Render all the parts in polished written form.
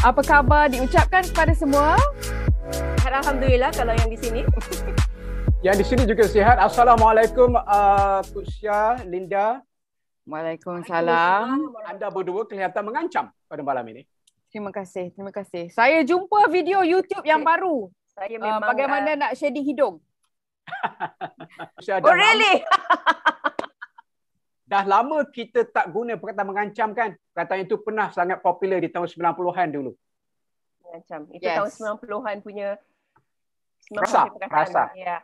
Apa khabar diucapkan kepada semua? Alhamdulillah kalau yang di sini. Yang di sini juga sihat. Assalamualaikum Kut Syah, Linda. Waalaikumsalam. Anda berdua kelihatan mengancam pada malam ini. Terima kasih, terima kasih. Saya jumpa video YouTube yang baru. Saya memang Bagaimana nak shading hidung. Oh really? Dah lama kita tak guna perkataan mengancam kan? Perkataan itu pernah sangat popular di tahun 90-an dulu. Mengancam. Itu tahun 90-an punya Rasa. Ya.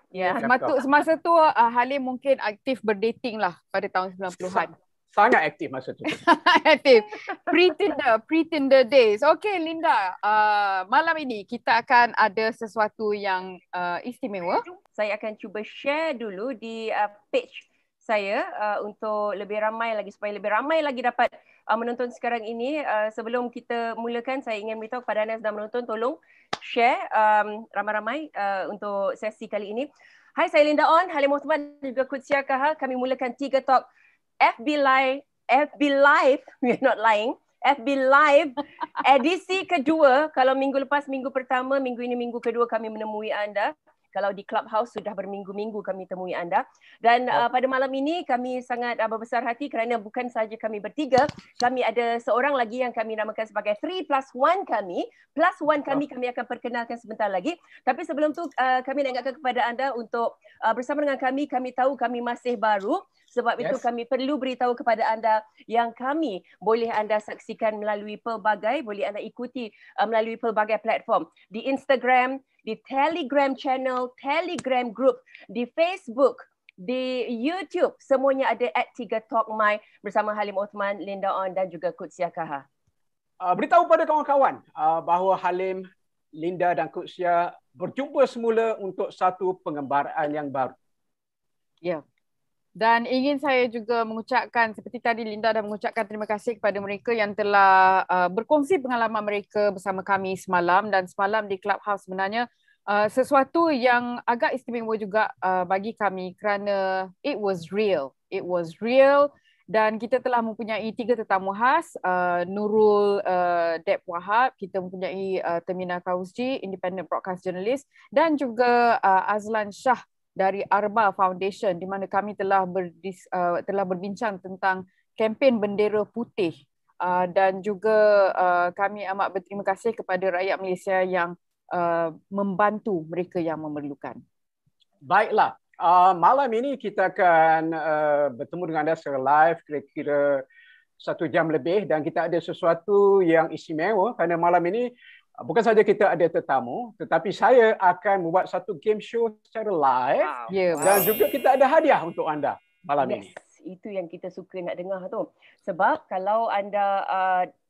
Semasa tu Halim mungkin aktif berdating lah pada tahun 90-an. Sangat aktif masa tu. Aktif. Pre-Tinder days. Okay Linda, malam ini kita akan ada sesuatu yang istimewa. Saya akan cuba share dulu di page saya untuk lebih ramai lagi, supaya lebih ramai lagi dapat menonton sekarang ini. Sebelum kita mulakan, saya ingin beritahu kepada anda yang sedang menonton, tolong share ramai-ramai untuk sesi kali ini. Hai, saya Linda On, Halim Othman dan juga Kut Syah Kahal. Kami mulakan Tiga Talk FB Live, we're not lying, FB Live edisi kedua. Kalau minggu lepas minggu pertama, minggu ini minggu kedua kami menemui anda. Kalau di Clubhouse sudah berminggu-minggu kami temui anda. Dan pada malam ini kami sangat berbesar hati kerana bukan sahaja kami bertiga, kami ada seorang lagi yang kami namakan sebagai 3+1 kami. Plus one kami akan perkenalkan sebentar lagi. Tapi sebelum tu kami nak ingatkan kepada anda untuk bersama dengan kami tahu kami masih baru. Sebab itu kami perlu beritahu kepada anda yang kami boleh anda saksikan melalui pelbagai, boleh anda ikuti melalui pelbagai platform. Di Instagram, di Telegram channel, Telegram group, di Facebook, di YouTube, semuanya ada @3talkmy bersama Halim Othman, Linda On dan juga Kut Syah Kahal. Beritahu pada kawan-kawan bahawa Halim, Linda dan Kut Syah berjumpa semula untuk satu pengembaraan yang baru. Ya. Dan ingin saya juga mengucapkan, seperti tadi Linda dah mengucapkan terima kasih kepada mereka yang telah berkongsi pengalaman mereka bersama kami semalam. Dan semalam di Clubhouse sebenarnya sesuatu yang agak istimewa juga bagi kami kerana it was real. It was real dan kita telah mempunyai 3 tetamu khas, Nurul Deb Wahab, kita mempunyai Termina Kausji, Independent Broadcast Journalist, dan juga Azlan Shah dari Arba Foundation, di mana kami telah berbincang tentang kempen bendera putih dan juga kami amat berterima kasih kepada rakyat Malaysia yang membantu mereka yang memerlukan. Baiklah, malam ini kita akan bertemu dengan anda secara live kira-kira 1 jam lebih dan kita ada sesuatu yang istimewa kerana malam ini bukan saja kita ada tetamu, tetapi saya akan membuat satu game show secara live dan juga kita ada hadiah untuk anda malam ini. Itu yang kita suka nak dengar tu. Sebab kalau anda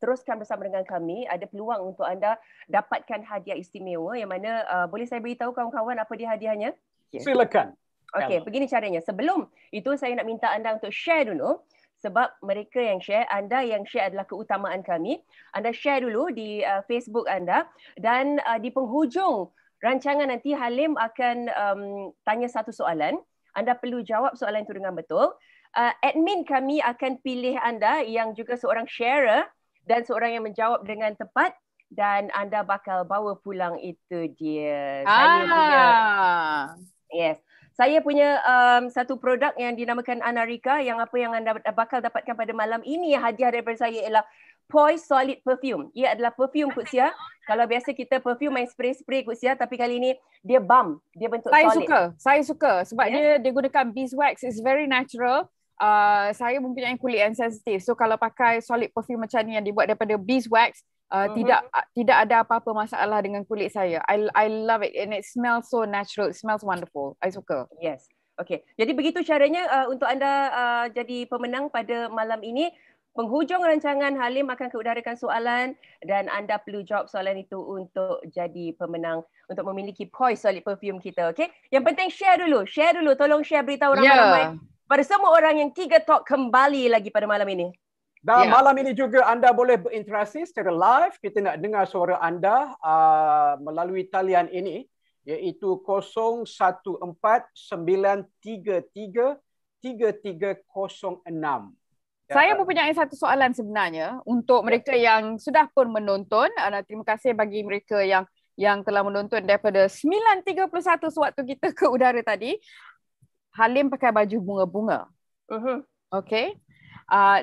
teruskan bersama dengan kami, ada peluang untuk anda dapatkan hadiah istimewa yang mana boleh saya beritahu kawan-kawan apa dia hadiahnya? Silakan. Okey, begini caranya. Sebelum itu saya nak minta anda untuk share dulu. Sebab mereka yang share, anda yang share adalah keutamaan kami. Anda share dulu di Facebook anda dan di penghujung rancangan nanti Halim akan tanya satu soalan. Anda perlu jawab soalan itu dengan betul. Admin kami akan pilih anda yang juga seorang sharer dan seorang yang menjawab dengan tepat dan anda bakal bawa pulang itu dia. Saya punya satu produk yang dinamakan Anarika yang apa yang anda bakal dapatkan pada malam ini, hadiah daripada saya ialah Poise Solid Perfume. Ia adalah perfume Kut Syah. Kalau biasa kita perfume main spray-spray Kut Syah, tapi kali ini dia balm, dia bentuk solid. Saya suka sebab dia gunakan beeswax, it's very natural. Saya mempunyai kulit yang sensitif. So kalau pakai solid perfume macam ni yang dibuat daripada beeswax, tidak ada apa-apa masalah dengan kulit saya. I love it and it smells so natural. It smells wonderful. I suka. Yes. Okay. Jadi begitu caranya untuk anda jadi pemenang pada malam ini. Penghujung rancangan Halim akan keudarakan soalan dan anda perlu jawab soalan itu untuk jadi pemenang untuk memiliki Poise Solid Perfume kita. Okay. Yang penting share dulu. Share dulu. Tolong share beritahu ramai-ramai pada semua orang yang Tiga Talk kembali lagi pada malam ini. Dan malam ini juga anda boleh berinteraksi secara live. Kita nak dengar suara anda melalui talian ini, iaitu 0149333306. Saya mempunyai satu soalan sebenarnya untuk mereka yang sudah pun menonton. Terima kasih bagi mereka yang telah menonton daripada 9.31 sewaktu kita ke udara tadi. Halim pakai baju bunga-bunga. Okay.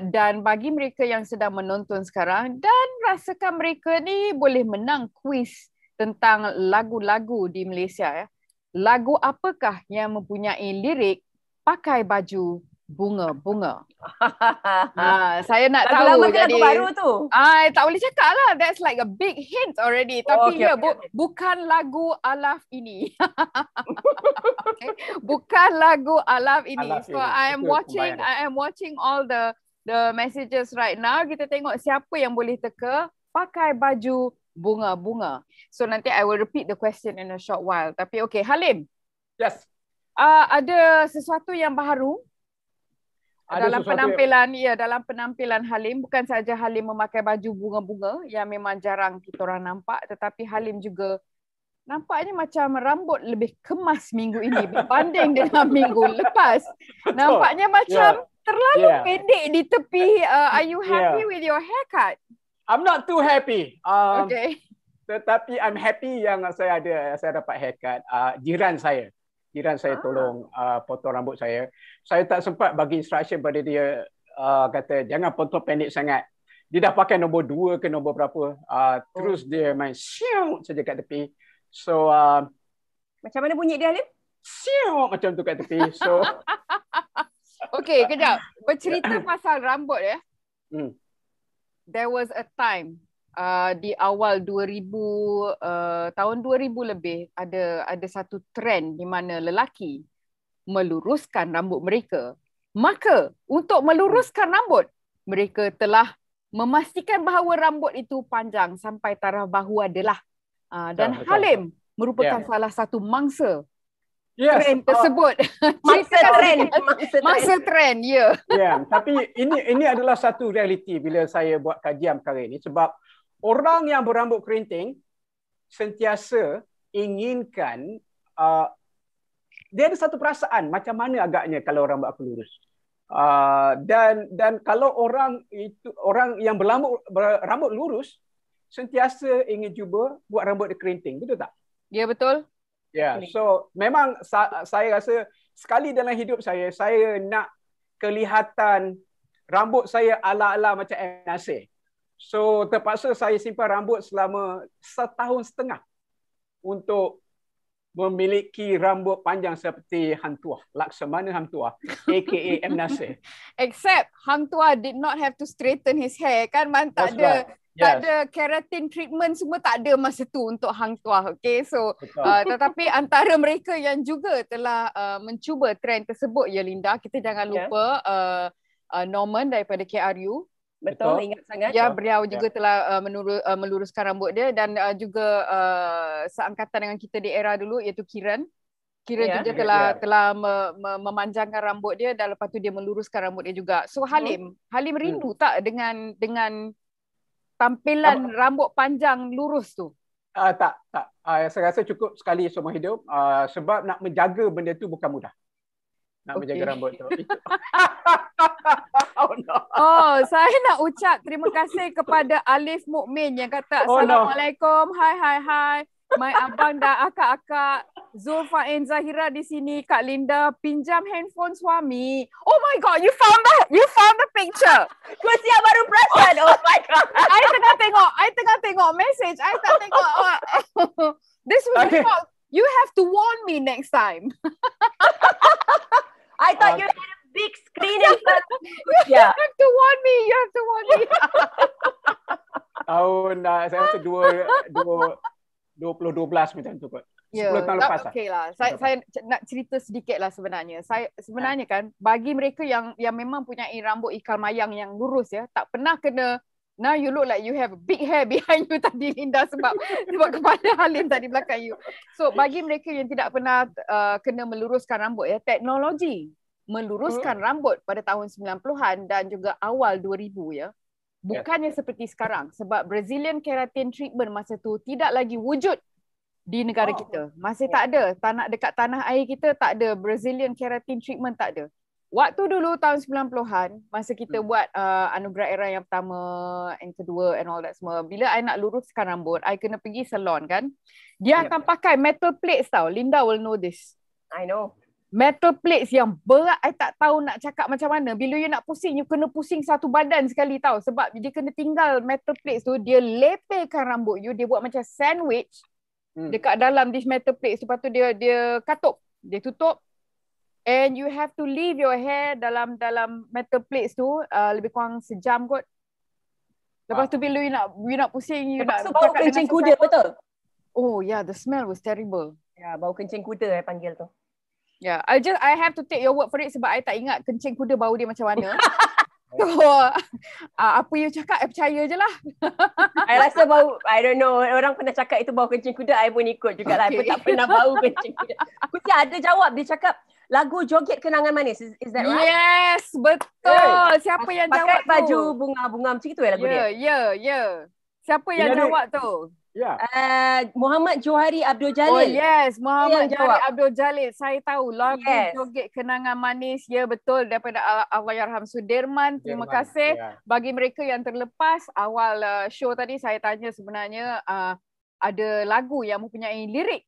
Dan bagi mereka yang sedang menonton sekarang dan rasakan mereka ni boleh menang kuis tentang lagu-lagu di Malaysia. Lagu apakah yang mempunyai lirik pakai baju bunga-bunga? Saya nak lagu tahu. Lama ke jadi lagu baru tu? Tak boleh cakap lah. That's like a big hint already. Tapi bukan lagu Alaf ini. Okay. Bukan lagu Alaf ini. So I am watching all the messages right now. Kita tengok siapa yang boleh teka pakai baju bunga-bunga. So nanti I will repeat the question in a short while. Tapi okay, Halim. Yes. Ada sesuatu yang baru Ada dalam penampilan Halim. Bukan saja Halim memakai baju bunga-bunga yang memang jarang kita orang nampak, tetapi Halim juga nampaknya macam rambut lebih kemas minggu ini berbanding dengan minggu lepas. Nampaknya macam terlalu pendek di tepi. Are you happy with your haircut? I'm not too happy. Okay. Tetapi I'm happy yang saya dapat haircut. Jiran saya tolong potong rambut saya. Saya tak sempat bagi instruction pada dia, kata jangan potong pendek sangat. Dia dah pakai nombor 2 ke nombor berapa. Terus dia main siung saja kat tepi. So macam mana bunyi dia, Halim? Siung macam tu kat tepi. So okay, kejap. Bercerita pasal rambut ya. There was a time di awal 2000, tahun 2000 lebih ada satu trend di mana lelaki meluruskan rambut mereka. Maka untuk meluruskan rambut, mereka telah memastikan bahawa rambut itu panjang sampai taraf bahu adalah. Dan Halim merupakan salah satu mangsa trend tersebut. Mangsa trend, ya. Tapi ini adalah satu realiti bila saya buat kajian perkara ini, sebab orang yang berambut kerinting sentiasa inginkan dia ada satu perasaan macam mana agaknya kalau rambut aku lurus. Dan kalau orang yang berambut lurus sentiasa ingin cuba buat rambut dia kerinting, betul tak? Ya, betul. So memang saya rasa sekali dalam hidup saya nak kelihatan rambut saya ala-ala macam M. Nasir. So terpaksa saya simpan rambut selama 1.5 tahun untuk memiliki rambut panjang seperti Hang Tuah, Laksamana Hang Tuah, aka M. Nasir. Except Hang Tuah did not have to straighten his hair, kan? Tak ada keratin treatment, semua tak ada masa tu untuk Hang Tuah. Okay, so tetapi antara mereka yang juga telah mencuba trend tersebut, ya Linda, kita jangan lupa Norman daripada KRU. Betul, ingat sangat. Ya, beliau juga telah meluruskan rambut dia, dan juga seangkatan dengan kita di era dulu iaitu Kiran juga telah memanjangkan rambut dia, dan lepas tu dia meluruskan rambut dia juga. So Halim rindu tak dengan tampilan rambut panjang lurus tu? Tak. Saya rasa cukup sekali seumur hidup, sebab nak menjaga benda tu bukan mudah. Menjaga rambut tu. Saya nak ucap terima kasih kepada Alif Mukmin yang kata Assalamualaikum. Hai. My abang dan akak-akak Zulfa and Zahira di sini. Kak Linda pinjam handphone suami. Oh my god, you found the picture. Kau siap baru perasan. Oh my god. I tengah tengok message. I tak tengok. This was a shock. You have to warn me next time. I thought you had a big screen in front of you. You have to warn me. Saya rasa 2012 macam tu kot. 10 tahun lepas. Okay lah. Saya nak cerita sedikit lah sebenarnya. Sebenarnya kan, bagi mereka yang memang punya rambut ikal mayang yang lurus ya, tak pernah kena. Now you look like you have big hair behind you tadi, Linda, sebab kepala Halim tadi belakang you. So bagi mereka yang tidak pernah kena meluruskan rambut ya, teknologi meluruskan rambut pada tahun 90-an dan juga awal 2000 ya, bukannya seperti sekarang, sebab Brazilian keratin treatment masa tu tidak lagi wujud di negara kita. Masih tak ada. Dekat tanah air kita tak ada Brazilian keratin treatment, tak ada. Waktu dulu tahun 90-an, masa kita buat anugerah era yang pertama, yang kedua and all that semua, bila I nak luruskan rambut, I kena pergi salon kan. Dia akan pakai metal plates tau. Linda will know this. I know. Metal plates yang berat, I tak tahu nak cakap macam mana. Bila you nak pusing, you kena pusing satu badan sekali tau. Sebab dia kena tinggal metal plates tu, dia lepelkan rambut you, dia buat macam sandwich dekat dalam this metal plates tu. Lepas tu dia katup, dia tutup. And you have to leave your hair dalam metal plates tu lebih kurang sejam kot. Lepas tu bila you nak pusing, you Lepas nak tu bau kencing kuda, betul? Oh yeah, the smell was terrible. Ya, bau kencing kuda I panggil tu. Yeah, I have to take your word for it sebab I tak ingat kencing kuda bau dia macam mana. So, apa you cakap, I percaya je lah. I rasa bau, I don't know, orang pernah cakap itu bau kencing kuda, I pun ikut jugalah. I pun tak pernah bau kencing kuda. Kuda ada jawab, dia cakap lagu Joget Kenangan Manis. Is that right? Yes, betul. Siapa yang jawab tu? Pakai baju bunga-bunga macam itu lagu dia? Ya. Siapa yang jawab tu? Ya. Muhammad Johari Abdul Jalil. Oh yes, Muhammad Johari jawab. Abdul Jalil. Saya tahu lagu Joget Kenangan Manis. Ya betul, daripada Allahyarham Sudirman. Terima kasih. Bagi mereka yang terlepas, awal show tadi saya tanya sebenarnya ada lagu yang mempunyai lirik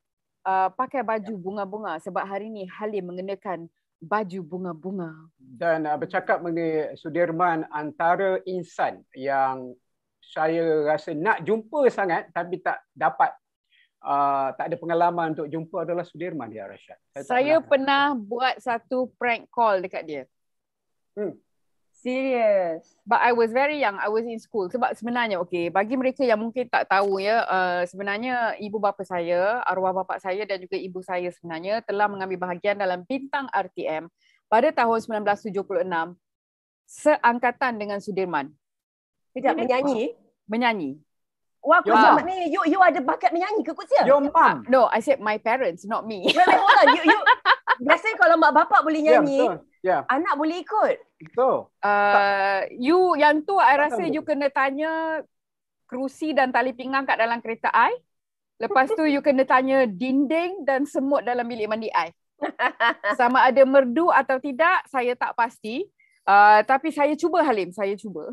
pakai baju bunga-bunga sebab hari ni Halim mengenakan baju bunga-bunga. Dan bercakap mengenai Sudirman, antara insan yang saya rasa nak jumpa sangat tapi tak dapat, tak ada pengalaman untuk jumpa adalah Sudirman, ya Rashad. Saya pernah buat satu prank call dekat dia. Serious? But I was very young. I was in school. Sebab sebenarnya, bagi mereka yang mungkin tak tahu ya, sebenarnya ibu bapa saya, arwah bapa saya dan juga ibu saya sebenarnya telah mengambil bahagian dalam Bintang RTM pada tahun 1976, seangkatan dengan Sudirman. Tidak menyanyi? Menyanyi. Wah, kau sama ni, you ada bakat menyanyi ke Kutsia? Your mom. No, I said my parents, not me. Wait, hold on. You biasanya kalau mak bapak boleh nyanyi, anak boleh ikut. Betul. You yang tu I rasa you kena tanya kerusi dan tali pinggang kat dalam kereta I. Lepas tu you kena tanya dinding dan semut dalam bilik mandi I. Sama ada merdu atau tidak, saya tak pasti. Tapi saya cuba, Halim, saya cuba.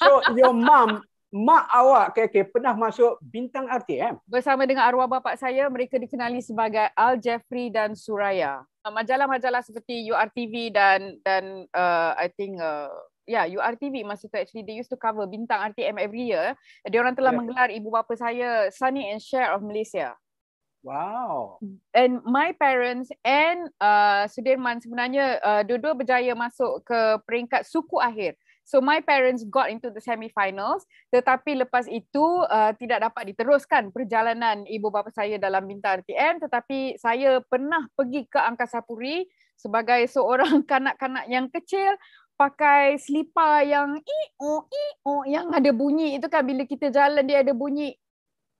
So your mom, mak awak pernah masuk Bintang RTM? Bersama dengan arwah bapa saya, mereka dikenali sebagai Al Jeffrey dan Suraya. Majalah-majalah seperti URTV dan I think URTV masa tu actually they used to cover Bintang RTM every year. Dia orang telah menggelar ibu bapa saya Sunny and Share of Malaysia. Wow. And my parents and Sudirman sebenarnya dua-dua berjaya masuk ke peringkat suku akhir. So my parents got into the semi-finals, tetapi lepas itu tidak dapat diteruskan perjalanan ibu bapa saya dalam Bintang RTM, tetapi saya pernah pergi ke Angkasa Puri sebagai seorang kanak-kanak yang kecil pakai selipar yang yang ada bunyi itu kan, bila kita jalan dia ada bunyi.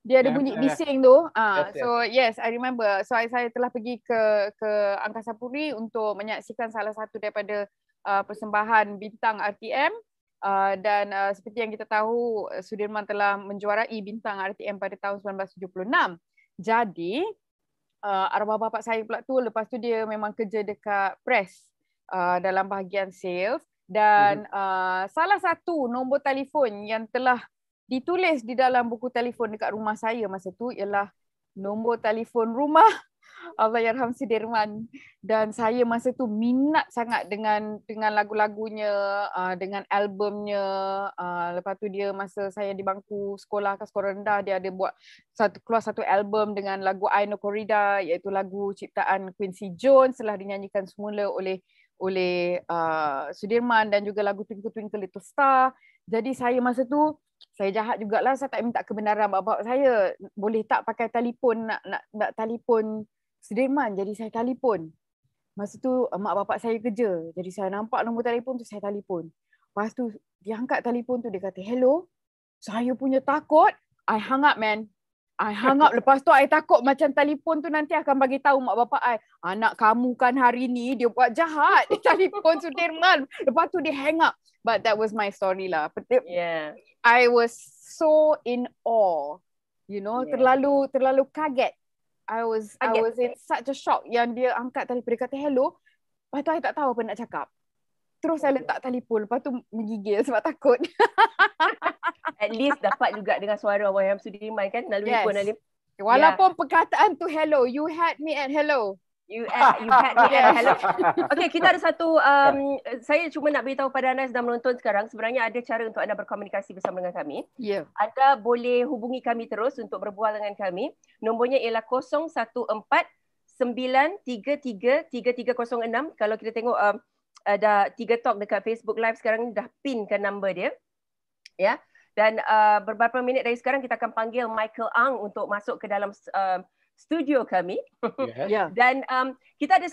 Dia ada bunyi bising tu. So yes, I remember. So saya telah pergi ke Angkasa Puri untuk menyaksikan salah satu daripada persembahan Bintang RTM. Dan seperti yang kita tahu, Sudirman telah menjuarai Bintang RTM pada tahun 1976. Jadi arwah bapa saya pula tu, lepas tu dia memang kerja dekat press dalam bahagian sales. Dan salah satu nombor telefon yang telah ditulis di dalam buku telefon dekat rumah saya masa tu ialah nombor telefon rumah Allahyarham Sudirman. Dan saya masa tu minat sangat dengan lagu-lagunya, dengan albumnya. Lepas tu dia masa saya di bangku sekolah ke sekolah rendah, dia ada buat keluar satu album dengan lagu I No Corrida, iaitu lagu ciptaan Quincy Jones, telah dinyanyikan semula oleh Sudirman, dan juga lagu Twinkle Twinkle Little Star. Jadi saya masa tu, saya jahat jugalah, saya tak minta kebenaran bapak saya. Boleh tak pakai telefon, nak telefon Sudirman. Jadi saya telefon. Masa tu mak bapak saya kerja. Jadi saya nampak nombor telefon tu, saya telefon. Lepas tu dia angkat telefon tu, dia kata, hello. Saya punya takut. I hung up, man. I hung up. Lepas tu I takut macam telefon tu nanti akan bagi tahu mak bapak I, anak kamu kan hari ni dia buat jahat. Dia telefon Sudirman. Lepas tu dia hang up. But that was my story lah. Yeah. I was so in awe. You know, terlalu kaget. I was in such a shock yang dia angkat telefon, dia kata hello. Lepas tu I tak tahu apa nak cakap. Terus saya letak telefon. Lepas tu menggigil sebab takut. At least dapat juga dengan suara Waham Sudirman kan melalui Yes. phone Alim. Walaupun perkataan tu hello. You had me at hello. You had me at hello. Okay, kita ada satu saya cuma nak beritahu pada anda yang sedang menonton sekarang, sebenarnya ada cara untuk anda berkomunikasi bersama dengan kami. Ya. Anda boleh hubungi kami terus untuk berbual dengan kami. Nombornya ialah 014-933-3306. Kalau kita tengok ada 3 Talk dekat Facebook Live sekarang ni dah pinkan number dia. Ya. Dan beberapa minit dari sekarang kita akan panggil Michael Ang untuk masuk ke dalam studio kami. Yes. Ya. Dan kita ada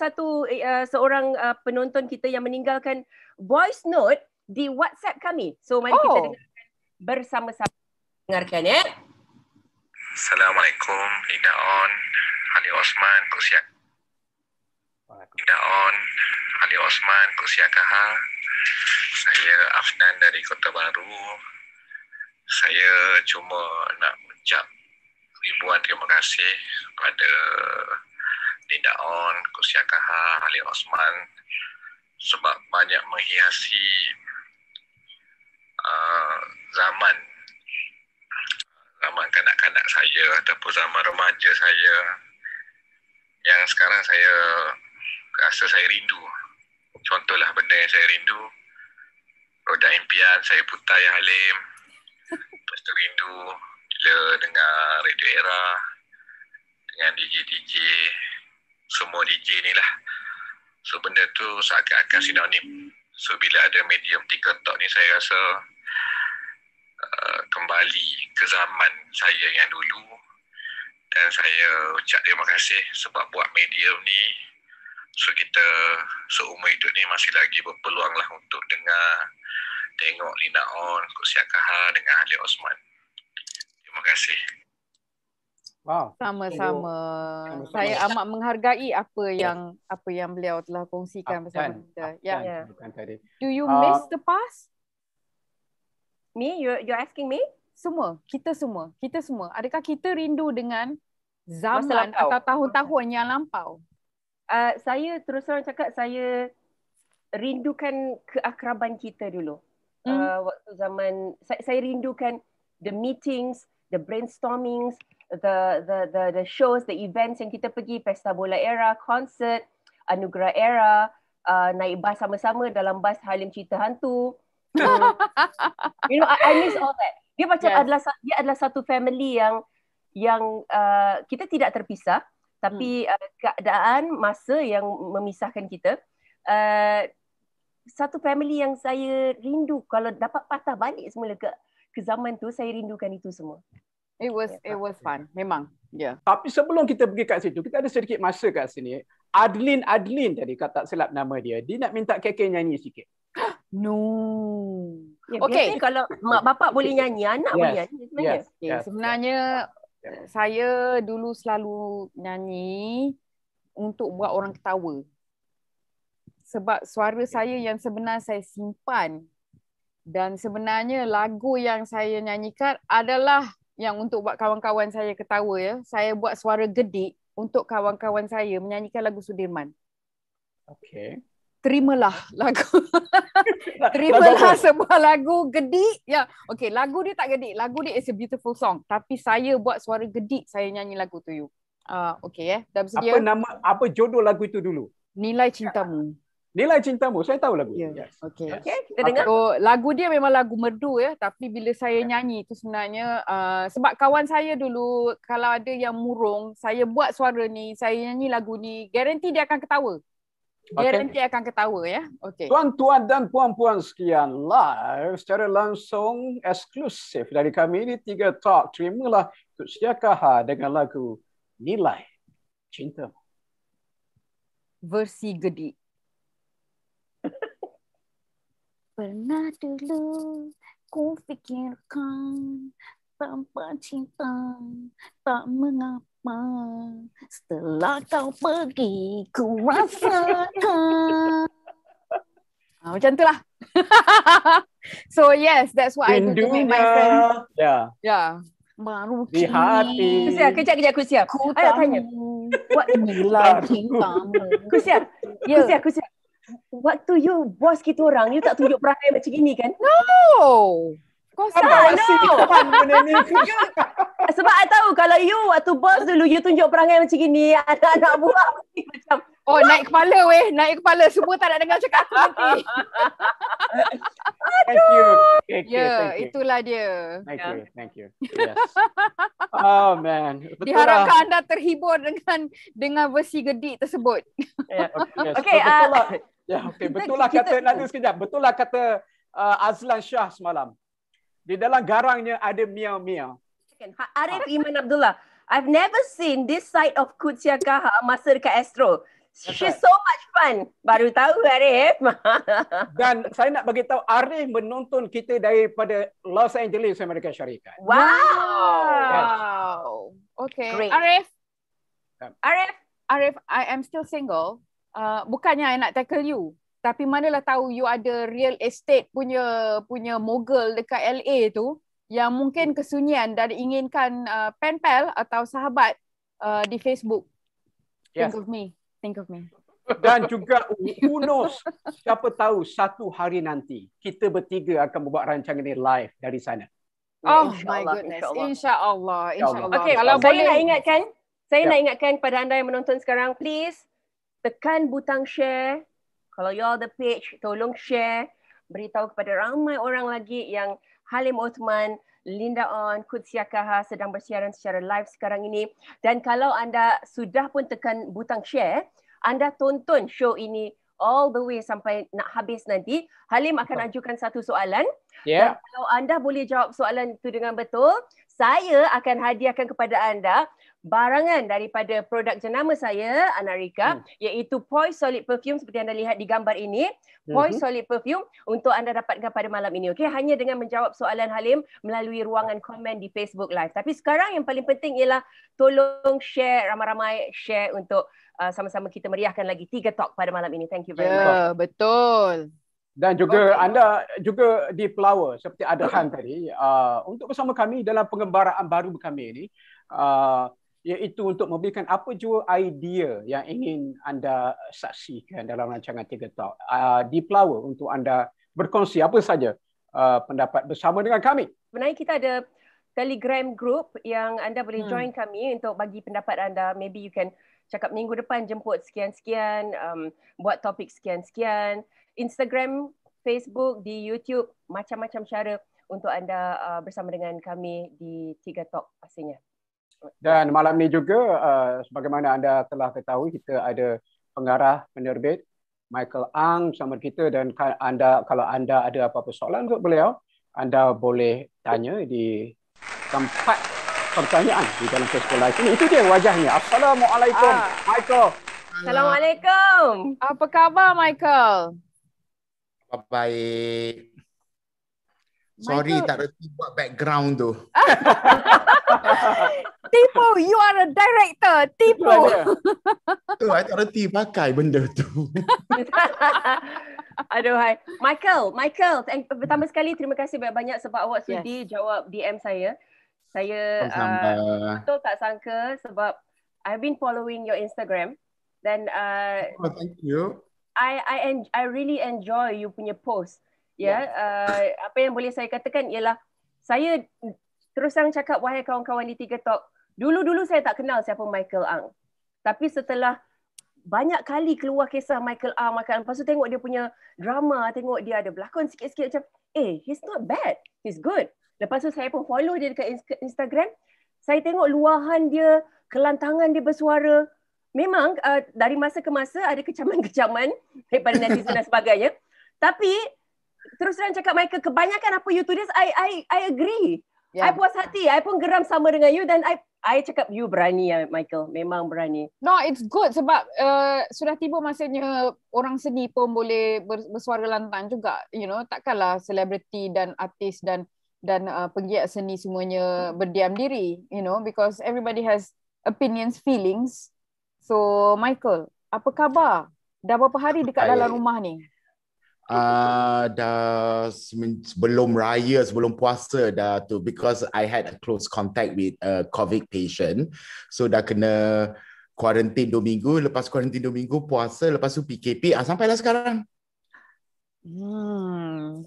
seorang penonton kita yang meninggalkan voice note di WhatsApp kami. So mari kita dengarkan bersama-sama. Dengarkan ya. Assalamualaikum, Linda On, Ali Osman, Kusiak. Linda On, Ali Osman, Kusiak Kaha. Saya Afnan dari Kota Baru. Saya cuma nak ucap ribuan terima kasih kepada Linda On, Kusiak Kaha, Ali Osman sebab banyak menghiasi zaman kanak-kanak saya ataupun zaman remaja saya yang sekarang saya rasa saya rindu. Contohlah benda yang saya rindu, Roda Impian, saya Putai Halim. Lepas tu rindu bila dengar Radio Era dengan DJ-DJ, semua DJ ni lah. So benda tu seakan-akan sinonim. So bila ada medium TikTok ni saya rasa kembali ke zaman saya yang dulu, dan saya ucap terima kasih sebab buat medium ni, so kita seumur hidup ni masih lagi berpeluang lah untuk dengar, tengok Lina On, Kusiak Kaha dengan Ali Osman. Terima kasih. Wow. Sama-sama. Saya amat menghargai apa yang beliau telah kongsikan bersama kita. Ya. Bukan tadi. Do you miss the past? Me? You're asking me? Kita semua. Adakah kita rindu dengan zaman atau tahun-tahun yang lampau? Saya terus terang cakap, saya rindukan keakraban kita dulu. Waktu zaman saya rindukan the meetings, the brainstormings, the shows, the events yang kita pergi, Pesta Bola Era, konsert, Anugerah Era, naik bas sama-sama dalam bas Halim Cerita Hantu. You know, I miss all that. Dia macam dia adalah satu family yang kita tidak terpisah, tapi keadaan masa yang memisahkan kita. Satu family yang saya rindu. Kalau dapat patah balik semula ke zaman tu, saya rindukan itu semua. It was fun, memang. Yeah. Tapi sebelum kita pergi kat situ, kita ada sedikit masa kat sini. Adlin tadi, kalau tak silap nama dia. Dia nak minta KK nyanyi sikit. No. Ya, Okay. Kalau mak bapak boleh nyanyi, anak boleh nyanyi sebenarnya. Sebenarnya saya dulu selalu nyanyi untuk buat orang ketawa. Sebab suara saya yang sebenar saya simpan. Dan sebenarnya lagu yang saya nyanyikan adalah yang untuk buat kawan-kawan saya ketawa ya. Saya buat suara gedik untuk kawan-kawan saya menyanyikan lagu Sudirman. Okay. Terimalah lagu. Terimalah sebuah lagu gedik. Ya, okey, lagu dia tak gedik. Lagu dia is a beautiful song. Tapi saya buat suara gedik, saya nyanyi lagu tu you. Okey Dah bersedia? Apa judul lagu itu dulu? Nilai Cintamu. Nilai Cintamu. Saya tahu lagu. Yes. Okey. Kita dengar. So, lagu dia memang lagu merdu ya, tapi bila saya nyanyi tu sebenarnya sebab kawan saya dulu kalau ada yang murung, saya buat suara ni, saya nyanyi lagu ni, garanti dia akan ketawa. Garanti akan ketawa ya. Okey. Tuan-tuan dan puan-puan sekian, live secara langsung eksklusif dari kami di 3 Talk. Terimalah Kusiak Kaha dengan lagu Nilai Cintamu. Versi gedik. Pernah dulu ku fikirkan tanpa cinta tak mengapa. Setelah kau pergi ku rasakan. Macam tu lah. So yes, that's what I do to make my friend. Yeah. Baru di hati. Kejap Kusiak. Ku Ayah tanya. What nilai cintamu. Kusiak. waktu you bos kita orang, you tak tunjuk perangai macam gini kan? Oh, kau salah. benda ni. Sebab I tahu kalau you waktu bos dulu, you tunjuk perangai macam gini, anak-anak buah macam Oh, naik kepala weh. Naik kepala. Semua tak nak dengar cakap aku nanti. Thank you. Okay, Ya, thank you. itulah dia. Thank you. Yes. Oh man. Betul Diharapkan anda terhibur dengan versi gedik tersebut. yeah. Yes. Okay, Betul lah. Ya, okay. kita- Betul lah kata, kita- nanti sekejap. Betul lah kata Azlan Shah semalam. Di dalam garangnya ada miau-miau. Arif Iman Abdullah, I've never seen this side of Qudsia Kaha masa dekat Astro. She's so much fun. Baru tahu Arif. Dan saya nak bagi tahu Arif menonton kita daripada Los Angeles, Amerika Syarikat. Wow. Okay. Great. Arif, I am still single. Bukannya I nak tackle you. Tapi manalah tahu you ada real estate punya mogul dekat LA tu yang mungkin kesunyian dan inginkan pen pal atau sahabat di Facebook. Yes. Think of me. Dan juga who knows, siapa tahu satu hari nanti kita bertiga akan membuat rancangan ini live dari sana. Oh InsyaAllah, my goodness. insyaAllah. InsyaAllah. Okay, Kalau saya boleh. nak ingatkan, Ya. nak ingatkan pada anda yang menonton sekarang, please tekan butang share. Kalau you all the page, tolong share. Beritahu kepada ramai orang lagi yang Halim Othman, Linda On, Qudsia Kaha sedang bersiaran secara live sekarang ini. Dan kalau anda sudah pun tekan butang share, anda tonton show ini all the way sampai nak habis nanti. Halim akan ajukan satu soalan. Ya. Dan kalau anda boleh jawab soalan itu dengan betul, saya akan hadiahkan kepada anda barangan daripada produk jenama saya, Anarika, iaitu Poise Solid Perfume seperti anda lihat di gambar ini. Poise Solid Perfume untuk anda dapatkan pada malam ini. Okey, hanya dengan menjawab soalan Halim melalui ruangan komen di Facebook Live. Tapi sekarang yang paling penting ialah tolong share, ramai-ramai share untuk sama-sama kita meriahkan lagi 3 Talk pada malam ini. Thank you very much. Ya, betul. Dan juga anda juga di Flower seperti Adhan tadi untuk bersama kami dalam pengembaraan baru kami ini iaitu untuk memberikan apa jua idea yang ingin anda saksikan dalam rancangan 3 Talk di Flower untuk anda berkongsi apa saja pendapat bersama dengan kami. Sebenarnya kita ada Telegram group yang anda boleh join kami untuk bagi pendapat anda. Maybe you can cakap minggu depan jemput sekian-sekian, buat topik sekian-sekian. Instagram, Facebook, di YouTube, macam-macam cara untuk anda bersama dengan kami di 3 Talk pastinya. Dan malam ni juga sebagaimana anda telah ketahui, kita ada pengarah penerbit Michael Ang bersama kita, dan kalau anda ada apa-apa soalan untuk beliau, anda boleh tanya di tempat pertanyaan di dalam Facebook Live ini. Itu dia wajahnya. Assalamualaikum, Michael. Assalamualaikum. Apa khabar, Michael? Baik. Sorry, Michael. tak reti buat background tu. Tipu, you are a director. Tipu. Tu, I tak reti pakai benda tu. Aduh, hai. Michael, pertama sekali terima kasih banyak-banyak sebab awak sudi jawab DM saya. Saya betul tak sangka sebab I've been following your Instagram dan Thank you. I really enjoy you punya post. Apa yang boleh saya katakan ialah saya terus terang cakap, wahai kawan-kawan di 3 Talk, dulu saya tak kenal siapa Michael Ang. Tapi setelah banyak kali keluar kisah Michael Ang, lepas tu tengok dia punya drama, tengok dia ada berlakon sikit-sikit macam, he's not bad, he's good. Lepas tu saya pun follow dia dekat Instagram, saya tengok luahan dia, kelantangan dia bersuara. Memang dari masa ke masa ada kecaman-kecaman daripada netizen dan sebagainya. Tapi terus terang cakap Michael, kebanyakan apa you tulis, I agree. I puas hati, I pun geram sama dengan you dan I cakap you berani ya Michael, memang berani. No, it's good sebab sudah tiba masanya orang seni pun boleh bersuara lantang juga. You know, takkanlah selebriti dan artis dan penggiat seni semuanya berdiam diri, you know, because everybody has opinions, feelings. So Michael, apa khabar? Dah berapa hari dekat dalam rumah ni? Dah sebelum raya, sebelum puasa dah tu, because I had a close contact with a COVID patient, so dah kena Kuarantin 2 minggu, lepas kuarantin 2 minggu puasa, lepas tu PKP, sampailah sekarang.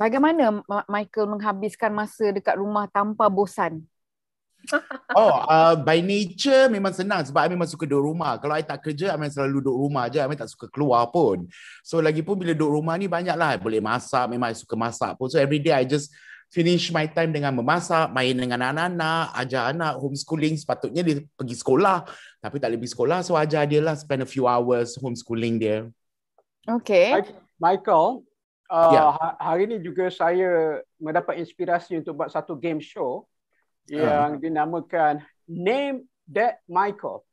Bagaimana Michael menghabiskan masa dekat rumah tanpa bosan? By nature memang senang sebab I memang suka duduk rumah. Kalau I tak kerja, I memang selalu duduk rumah je. I memang tak suka keluar pun. So lagipun bila duduk rumah ni banyaklah I boleh masak, memang I suka masak pun. So every day I just finish my time dengan memasak, main dengan anak-anak, ajar anak, homeschooling. Sepatutnya dia pergi sekolah, tapi tak boleh pergi sekolah. So ajar dia lah, spend a few hours homeschooling dia. Okay. Michael, hari ini juga saya mendapat inspirasi untuk buat satu game show yang dinamakan Name That Michael.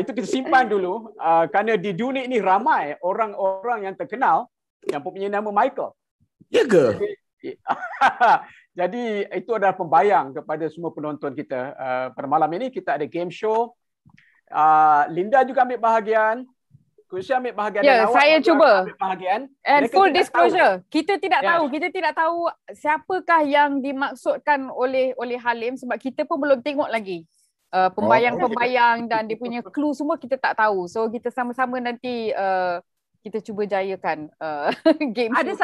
Itu kita simpan dulu kerana di dunia ini ramai orang-orang yang terkenal yang mempunyai nama Michael. Ya ke? Jadi itu adalah pembayang kepada semua penonton kita. Pada malam ini kita ada game show. Linda juga ambil bahagian. Kusya ambil bahagian. Ya, saya cuba. Ambil bahagian. And full disclosure, kita tidak tahu siapakah yang dimaksudkan oleh Halim sebab kita pun belum tengok lagi pembayang-pembayang dan dia punya clue semua kita tak tahu. So kita sama-sama nanti kita cuba jayakan game. Ada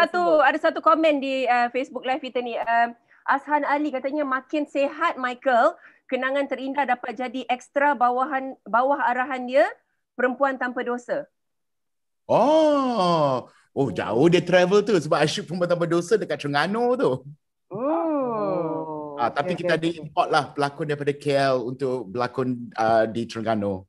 satu komen di Facebook Live kita ni. Ashan Ali katanya makin sehat Michael, kenangan terindah dapat jadi ekstra bawah arahan dia, Perempuan Tanpa Dosa. Jauh dia travel tu sebab I shoot Perempuan Tanpa Dosa dekat Terengganu tu. Tapi kita ada import lah pelakon daripada KL untuk berlakon di Terengganu.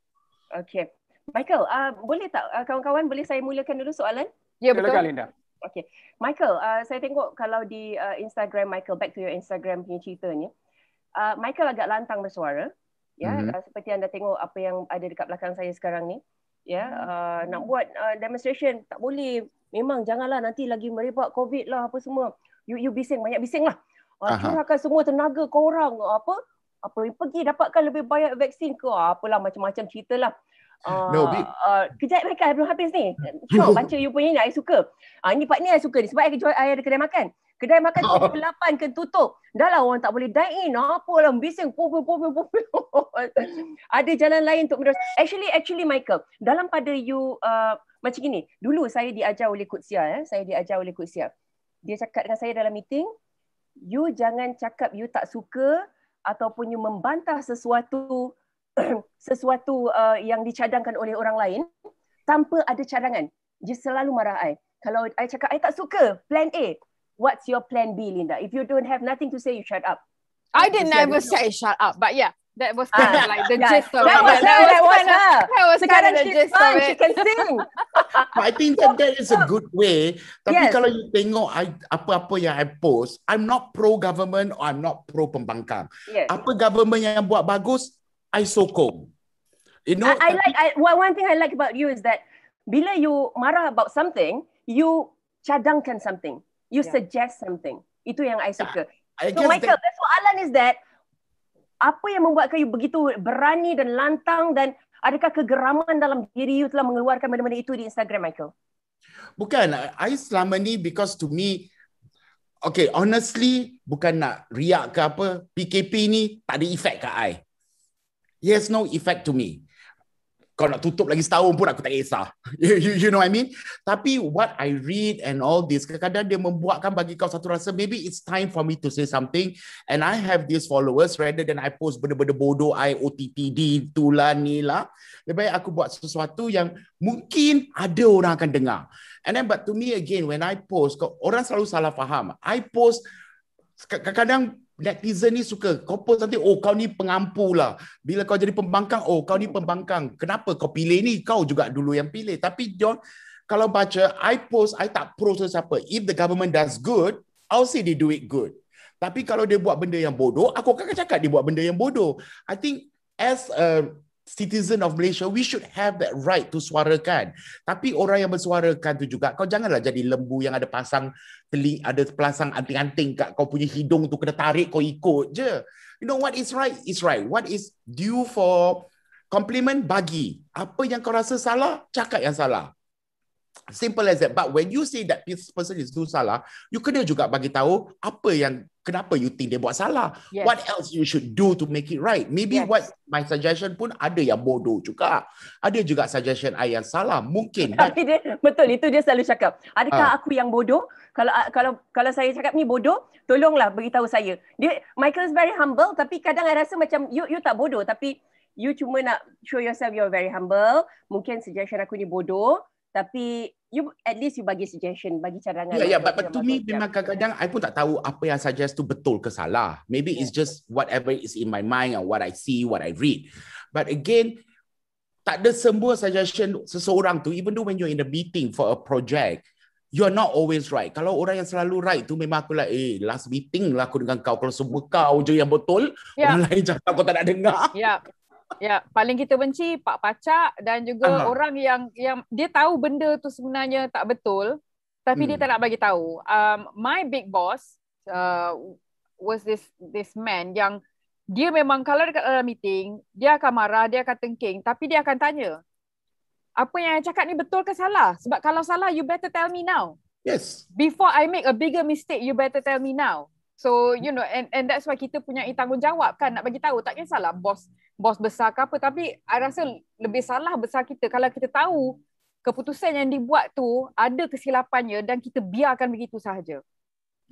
Okay. Michael, boleh tak kawan-kawan boleh saya mulakan dulu soalan? Ya, betul. Silakan Linda. Okay. Michael, saya tengok kalau di Instagram Michael, back to your Instagram punya cerita ni. Michael agak lantang bersuara. Seperti anda tengok apa yang ada dekat belakang saya sekarang ni. Nak buat demonstration tak boleh. Memang janganlah nanti lagi merebak COVID lah apa semua. You bising, banyak bising lah. Curahkan semua tenaga korang. Apa pergi dapatkan lebih banyak vaksin ke? Apalah macam-macam cerita lah. Kejap Michael, belum habis ni. Syok baca you punya ni, I suka. Ini part ni I suka ni sebab I ada kedai makan. Kedai makan pukul 8 kan tutup. Dah lah orang tak boleh dine in. Apalah bising. Ada jalan lain untuk menerus. Actually Michael, dalam pada you macam gini. Dulu saya diajar oleh Coach Sia. Dia cakap dengan saya dalam meeting, you jangan cakap you tak suka ataupun you membantah sesuatu yang dicadangkan oleh orang lain tanpa ada cadangan. Dia selalu marah I. Kalau I cakap I tak suka plan A, what's your plan B, Linda? If you don't have nothing to say, you shut up. I didn't ever say shut up, but yeah, that was kind of like the gist of it. That was kind of the gist of it. She can sing. I think that is a good way. Tapi kalau you tengok apa-apa yang I post, I'm not pro-government or I'm not pro-pembangkang. Apa government yang buat bagus, I sokong. You know, one thing I like about you is that bila you marah about something, you cadangkan something. You suggest something. Itu yang I suka. So Michael, the soalan is that apa yang membuatkan you begitu berani dan lantang dan adakah kegeraman dalam diri you telah mengeluarkan benda-benda itu di Instagram, Michael? Bukan. I selama ni because to me, okay, honestly, bukan nak riak ke apa, PKP ni tak ada efek kat I. It has no effect to me. Kau nak tutup lagi setahun pun aku tak kisah. You know what I mean? Tapi what I read and all this, kadang-kadang dia membuatkan bagi kau satu rasa, maybe it's time for me to say something. And I have these followers, rather than I post benda-benda bodoh, I OTTD, itulah ni lah. Lebih baik aku buat sesuatu yang mungkin ada orang akan dengar. And then, but to me again, when I post, orang selalu salah faham. I post, kadang-kadang netizen ni suka, kau post nanti, oh kau ni pengampu lah. Bila kau jadi pembangkang, oh kau ni pembangkang. Kenapa kau pilih ni? Kau juga dulu yang pilih. Tapi John, kalau baca, I post, I tak pro sesiapa. If the government does good, I'll say they do it good. Tapi kalau dia buat benda yang bodoh, aku akan cakap dia buat benda yang bodoh. I think as a citizen of Malaysia, we should have that right to suarakan. Tapi orang yang bersuarakan tu juga, kau janganlah jadi lembu yang ada pasang anting-anting kat kau punya hidung tu, kena tarik kau ikut je. You know what is right is right. What is due for compliment, bagi. Apa yang kau rasa salah, cakap yang salah. Simple as that. But when you say that this person is do salah, you kena juga bagi tahu apa yang kenapa you think dia buat salah. Yes. What else you should do to make it right? Maybe Yes. what my suggestion pun ada yang bodoh juga. Ada juga suggestion I yang salah. Mungkin. Tapi dia betul, itu dia selalu cakap. Adakah aku yang bodoh? Kalau saya cakap ni bodoh, tolonglah beritahu saya. Michael is very humble, tapi kadang I rasa macam you tak bodoh, tapi you cuma nak show yourself you're very humble. Mungkin suggestion aku ni bodoh, tapi you at least you bagi suggestion, bagi cadangan. Yeah, but to me memang kadang-kadang I pun tak tahu apa yang suggest tu betul ke salah. Maybe it's just whatever is in my mind or what I see, what I read. But again, tak ada semua suggestion seseorang tu, even though when you're in a meeting for a project, you're not always right. Kalau orang yang selalu right tu memang aku last meeting lah aku dengan kau. Kalau semua kau je yang betul, orang lain cakap kau tak nak dengar. Ya, paling kita benci Pak Pacak dan juga orang yang dia tahu benda tu sebenarnya tak betul, tapi dia tak nak bagi tahu. My big boss was this man yang dia memang kalau dekat dalam meeting, dia akan marah, dia akan tengking, tapi dia akan tanya, apa yang saya cakap ni betul ke salah? Sebab kalau salah, you better tell me now. Yes. Before I make a bigger mistake, you better tell me now. So, you know, and that's why kita punya tanggungjawab kan, nak bagi tahu. Tak kisahlah bos besar ke apa, tapi I rasa lebih salah besar kita kalau kita tahu keputusan yang dibuat tu ada kesilapannya dan kita biarkan begitu sahaja.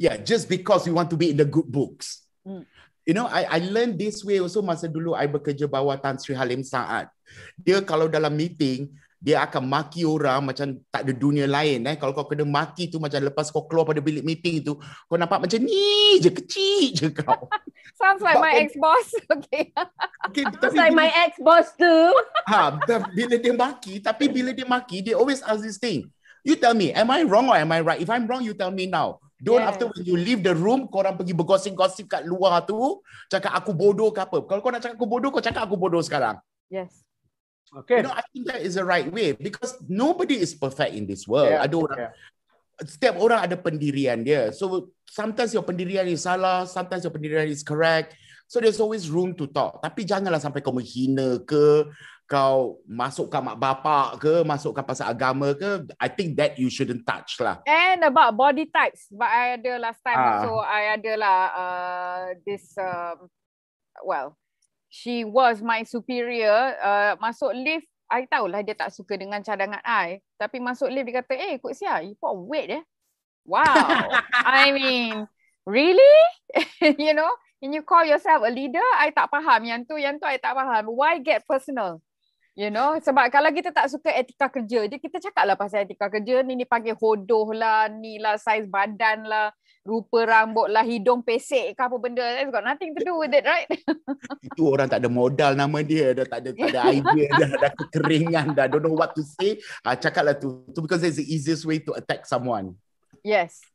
Yeah, just because we want to be in the good books. You know, I learned this way also masa dulu I bekerja bawah Tan Sri Halim Saad. Dia kalau dalam meeting, dia akan maki orang macam tak ada dunia lain. Kalau kau kena maki tu macam lepas kau keluar pada bilik meeting tu, kau nampak macam ni je, kecil je kau. Sounds like my ex-boss. Okay. Sounds like my ex-boss too. Bila dia maki, they always ask this thing. You tell me, am I wrong or am I right? If I'm wrong, you tell me now. Don't after when you leave the room, korang pergi bergosip-gosip kat luar tu, cakap aku bodoh ke apa. Kalau kau nak cakap aku bodoh, kau cakap aku bodoh sekarang. Yes. Okay. You know, I think that is the right way because nobody is perfect in this world. Ada orang, setiap orang ada pendirian dia. So sometimes your pendirian is salah, sometimes your pendirian is correct. So there's always room to talk. Tapi janganlah sampai kau menghina ke, kau masukkan mak bapak ke, masukkan pasal agama ke. I think that you shouldn't touch lah. And about body types. But I ada last time so I ada lah she was my superior. Masuk lift, I tahulah dia tak suka dengan cadangan I. Tapi masuk lift dia kata, Kok Sia, you put weight Wow. I mean, really? You know, and you call yourself a leader, I tak faham. Yang tu I tak faham. Why get personal? You know, sebab kalau kita tak suka etika kerja, kita cakaplah pasal etika kerja, ni panggil hodoh lah, ni lah saiz badan lah, rupa rambut lah, hidung pesek ke apa benda. It's got nothing to do with it, right? Itu orang tak ada modal nama dia, dah tak ada idea, dah kekeringan, dah don't know what to say. Cakaplah tu because it's the easiest way to attack someone. Yes,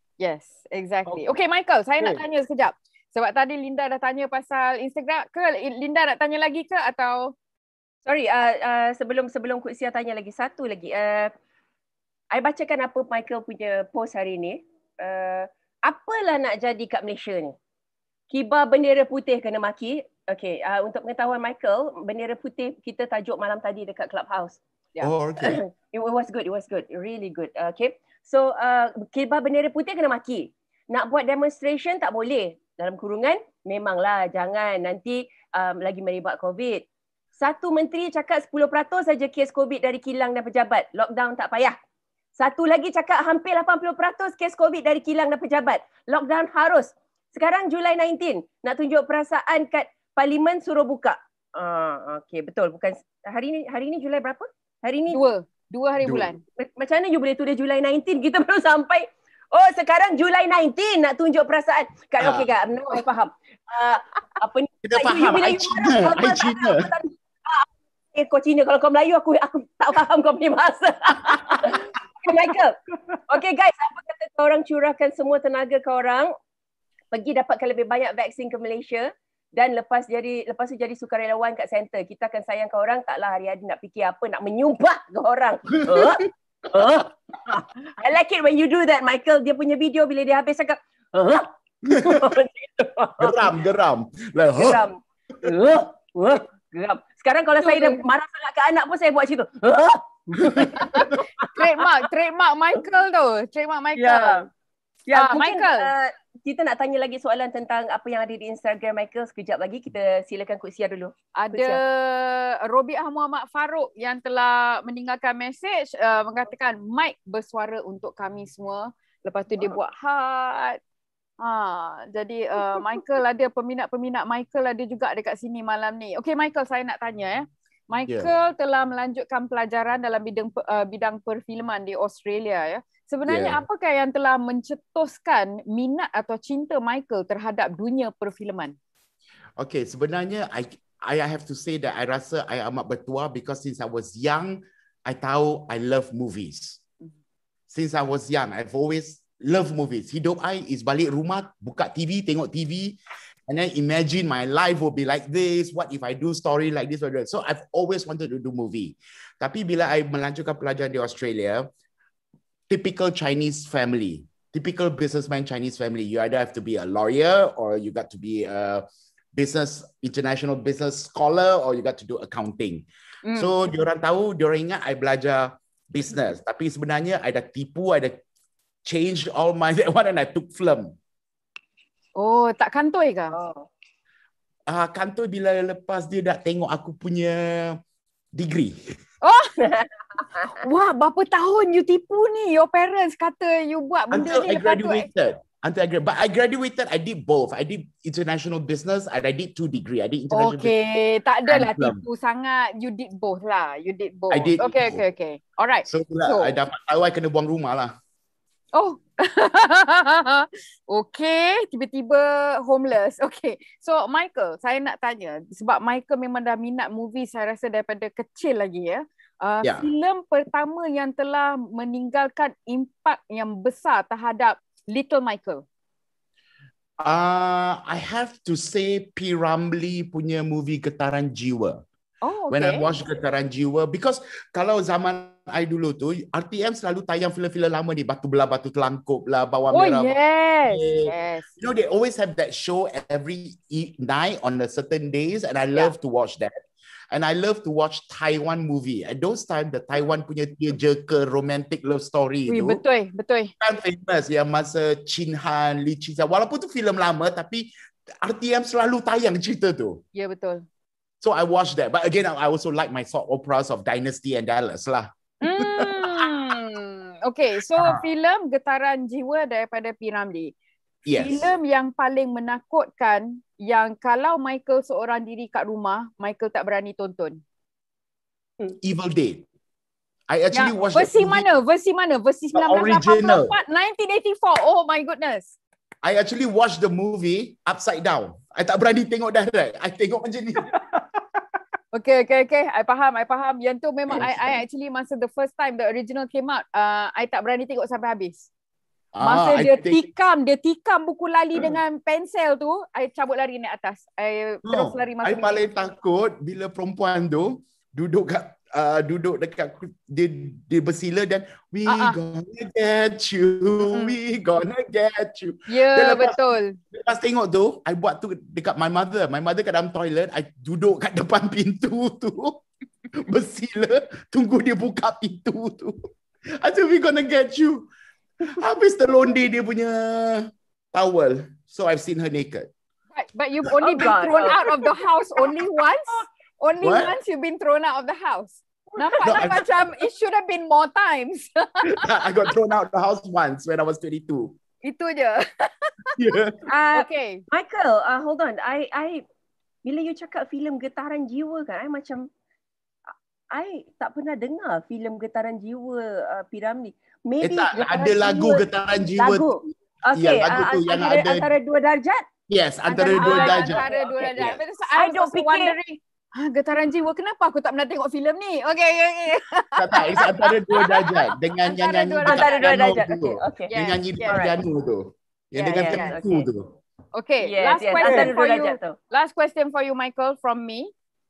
exactly. Okay, Michael, saya nak tanya sekejap. Sebab tadi Linda dah tanya pasal Instagram ke? Linda nak tanya lagi ke atau? Sorry, sebelum Kut Sia tanya lagi, satu lagi. I bacakan apa Michael punya post hari ni. Apalah nak jadi kat Malaysia ni? Kibar bendera putih kena maki. Okay, untuk pengetahuan Michael, bendera putih kita tajuk malam tadi dekat Clubhouse. Oh, okay. It was good, really good. Okay, so kibar bendera putih kena maki. Nak buat demonstration tak boleh. Dalam kurungan, memanglah jangan. Nanti lagi meribat COVID. Satu menteri cakap 10% saja kes COVID dari kilang dan pejabat. Lockdown tak payah. Satu lagi cakap hampir 80% kes COVID dari kilang dan pejabat. Lockdown harus. Sekarang Julai 19. Nak tunjuk perasaan kat Parlimen suruh buka. Okay, betul. Bukan hari ni Julai berapa? Hari ni? Dua hari bulan. Macam mana you boleh tulis Julai 19? Kita baru sampai. Oh, sekarang Julai 19 nak tunjuk perasaan. Okay, Kak. No, I faham. Apa ni? Kita faham. I Cina. Kau Cina, kalau kau Melayu aku tak faham kau punya bahasa. Okay, Michael. Okay guys, apa kata kau orang curahkan semua tenaga kau orang pergi dapatkan lebih banyak vaksin ke Malaysia dan lepas tu jadi sukarelawan kat center. Kita akan sayang kau orang, taklah hari-hari nak fikir apa nak menyumbang kau orang. I like it when you do that, Michael. Dia punya video bila dia habis cakap geram. Geram. Sekarang kalau saya dah marah sangat ke anak pun saya buat macam tu. Trademark Michael tu. Trademark Michael. Ya, mungkin Michael. Kita nak tanya lagi soalan tentang apa yang ada di Instagram Michael sekejap lagi. Kita silakan Kut Sia dulu. Ada Robiah Muhammad Farouk yang telah meninggalkan mesej mengatakan Mike bersuara untuk kami semua. Lepas tu dia buat heart. Jadi Michael ada peminat-peminat Michael ada juga dekat sini malam ni. Okey Michael, saya nak tanya Michael telah melanjutkan pelajaran dalam bidang perfilman di Australia ya. Sebenarnya apakah yang telah mencetuskan minat atau cinta Michael terhadap dunia perfilman? Okay, sebenarnya I have to say that I rasa I amat bertuah because since I was young, I tahu I love movies. Since I was young, I've always loved movies. Hidup I is balik rumah, buka TV, tengok TV, and then imagine my life will be like this. What if I do story like this? So I've always wanted to do movie. Tapi bila I melanjutkan pelajaran di Australia, typical Chinese family, typical businessman Chinese family. You either have to be a lawyer or you got to be a international business scholar or you got to do accounting. So diorang tahu, diorang ingat I belajar business. Tapi sebenarnya I dah tipu, I dah change all my that one and I took film. Oh, tak kantoi ke? Kantoi bila lepas dia dah tengok aku punya degree. Oh, wah, berapa tahun you tipu ni? Your parents kata you buat benda Until ni I graduated. But I graduated, I did both. I did international business and I did 2 degree. I did international business. Okay, tak adalah tipu sangat. You did both lah. You did both. I did Okay. Alright. So I dapat tahu I kena buang rumah lah. Oh. Okay, tiba-tiba homeless. Okay. So Michael, saya nak tanya sebab Michael memang dah minat movie saya rasa daripada kecil lagi ya. Filem pertama yang telah meninggalkan impak yang besar terhadap Little Michael. I have to say P. Ramlee punya movie Getaran Jiwa. Oh, okay. When I watch Getaran Jiwa, because kalau zaman I dulu tu, RTM selalu tayang filem-filem lama ni, Batu Belah, Batu Telangkup lah, Bawang Merah. Oh yes. You know, they always have that show every night on a certain days and I love to watch that. And I love to watch Taiwan movie. At those time, the Taiwan punya tearjerker romantic love story tu. Betul. Kan famous yang masa Chin Han, Lee Chi Sa. Walaupun tu filem lama, tapi RTM selalu tayang cerita tu. Ya, betul. So I watched that. But again, I also like my soap operas of Dynasty and Dallas lah. Okay, so filem Getaran Jiwa daripada P. Ramlee. Yes. Filem yang paling menakutkan yang kalau Michael seorang diri kat rumah, Michael tak berani tonton. Evil Dead. I actually watched versi mana? Versi 1984, 1984. Oh my goodness. I actually watched the movie upside down. I tak berani tengok direct. I tengok macam ni. Okay. I faham. Yang tu memang I actually masa the first time the original came out, I tak berani tengok sampai habis. Masa dia tikam buku lali dengan pensel tu, I cabut lari naik atas. I terus lari masuk. I paling takut bila perempuan tu duduk dekat dia bersila dan we gonna get you, we gonna get you. Ya, betul. Lepas tengok tu, I buat tu dekat my mother kat dalam toilet, I duduk kat depan pintu tu bersila tunggu dia buka pintu tu. I said we gonna get you. Habis terlonde dia punya towel. So I've seen her naked. But you've only been thrown out of the house only once? Once you've been thrown out of the house. Nampak macam it should have been more times. I got thrown out of the house once when I was 22. Itu je. Yeah. Okay. Michael, hold on. I bila you cakap filem Getaran Jiwa kan, I tak pernah dengar filem Getaran Jiwa P. Ramlee. Maybe ada lagu Getaran Jiwa. Lagu. Okay, lagu tu yang ada antara 2 darjat. Yes, antara 2 darjat. Antara 2 darjat. I don't wondering. Getaran Jiwa, kenapa aku tak pernah tengok filem ni? Okay. Tak, it's antara 2 darjat dengan yang nyanyi antara 2 darjat. Okay. Yang nyanyi dekat piano tu. Yang dengan tempo tu. Okay, last question for you Michael from me.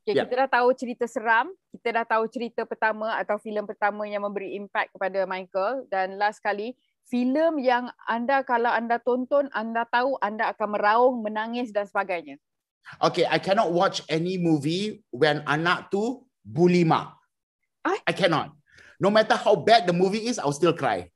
Okay, kita dah tahu cerita seram, kita dah tahu cerita pertama atau filem pertama yang memberi impact kepada Michael, dan last kali, filem yang kalau anda tonton, anda tahu anda akan meraung, menangis dan sebagainya. Okay, I cannot watch any movie when anak tu bully mak. I cannot. No matter how bad the movie is, I'll still cry.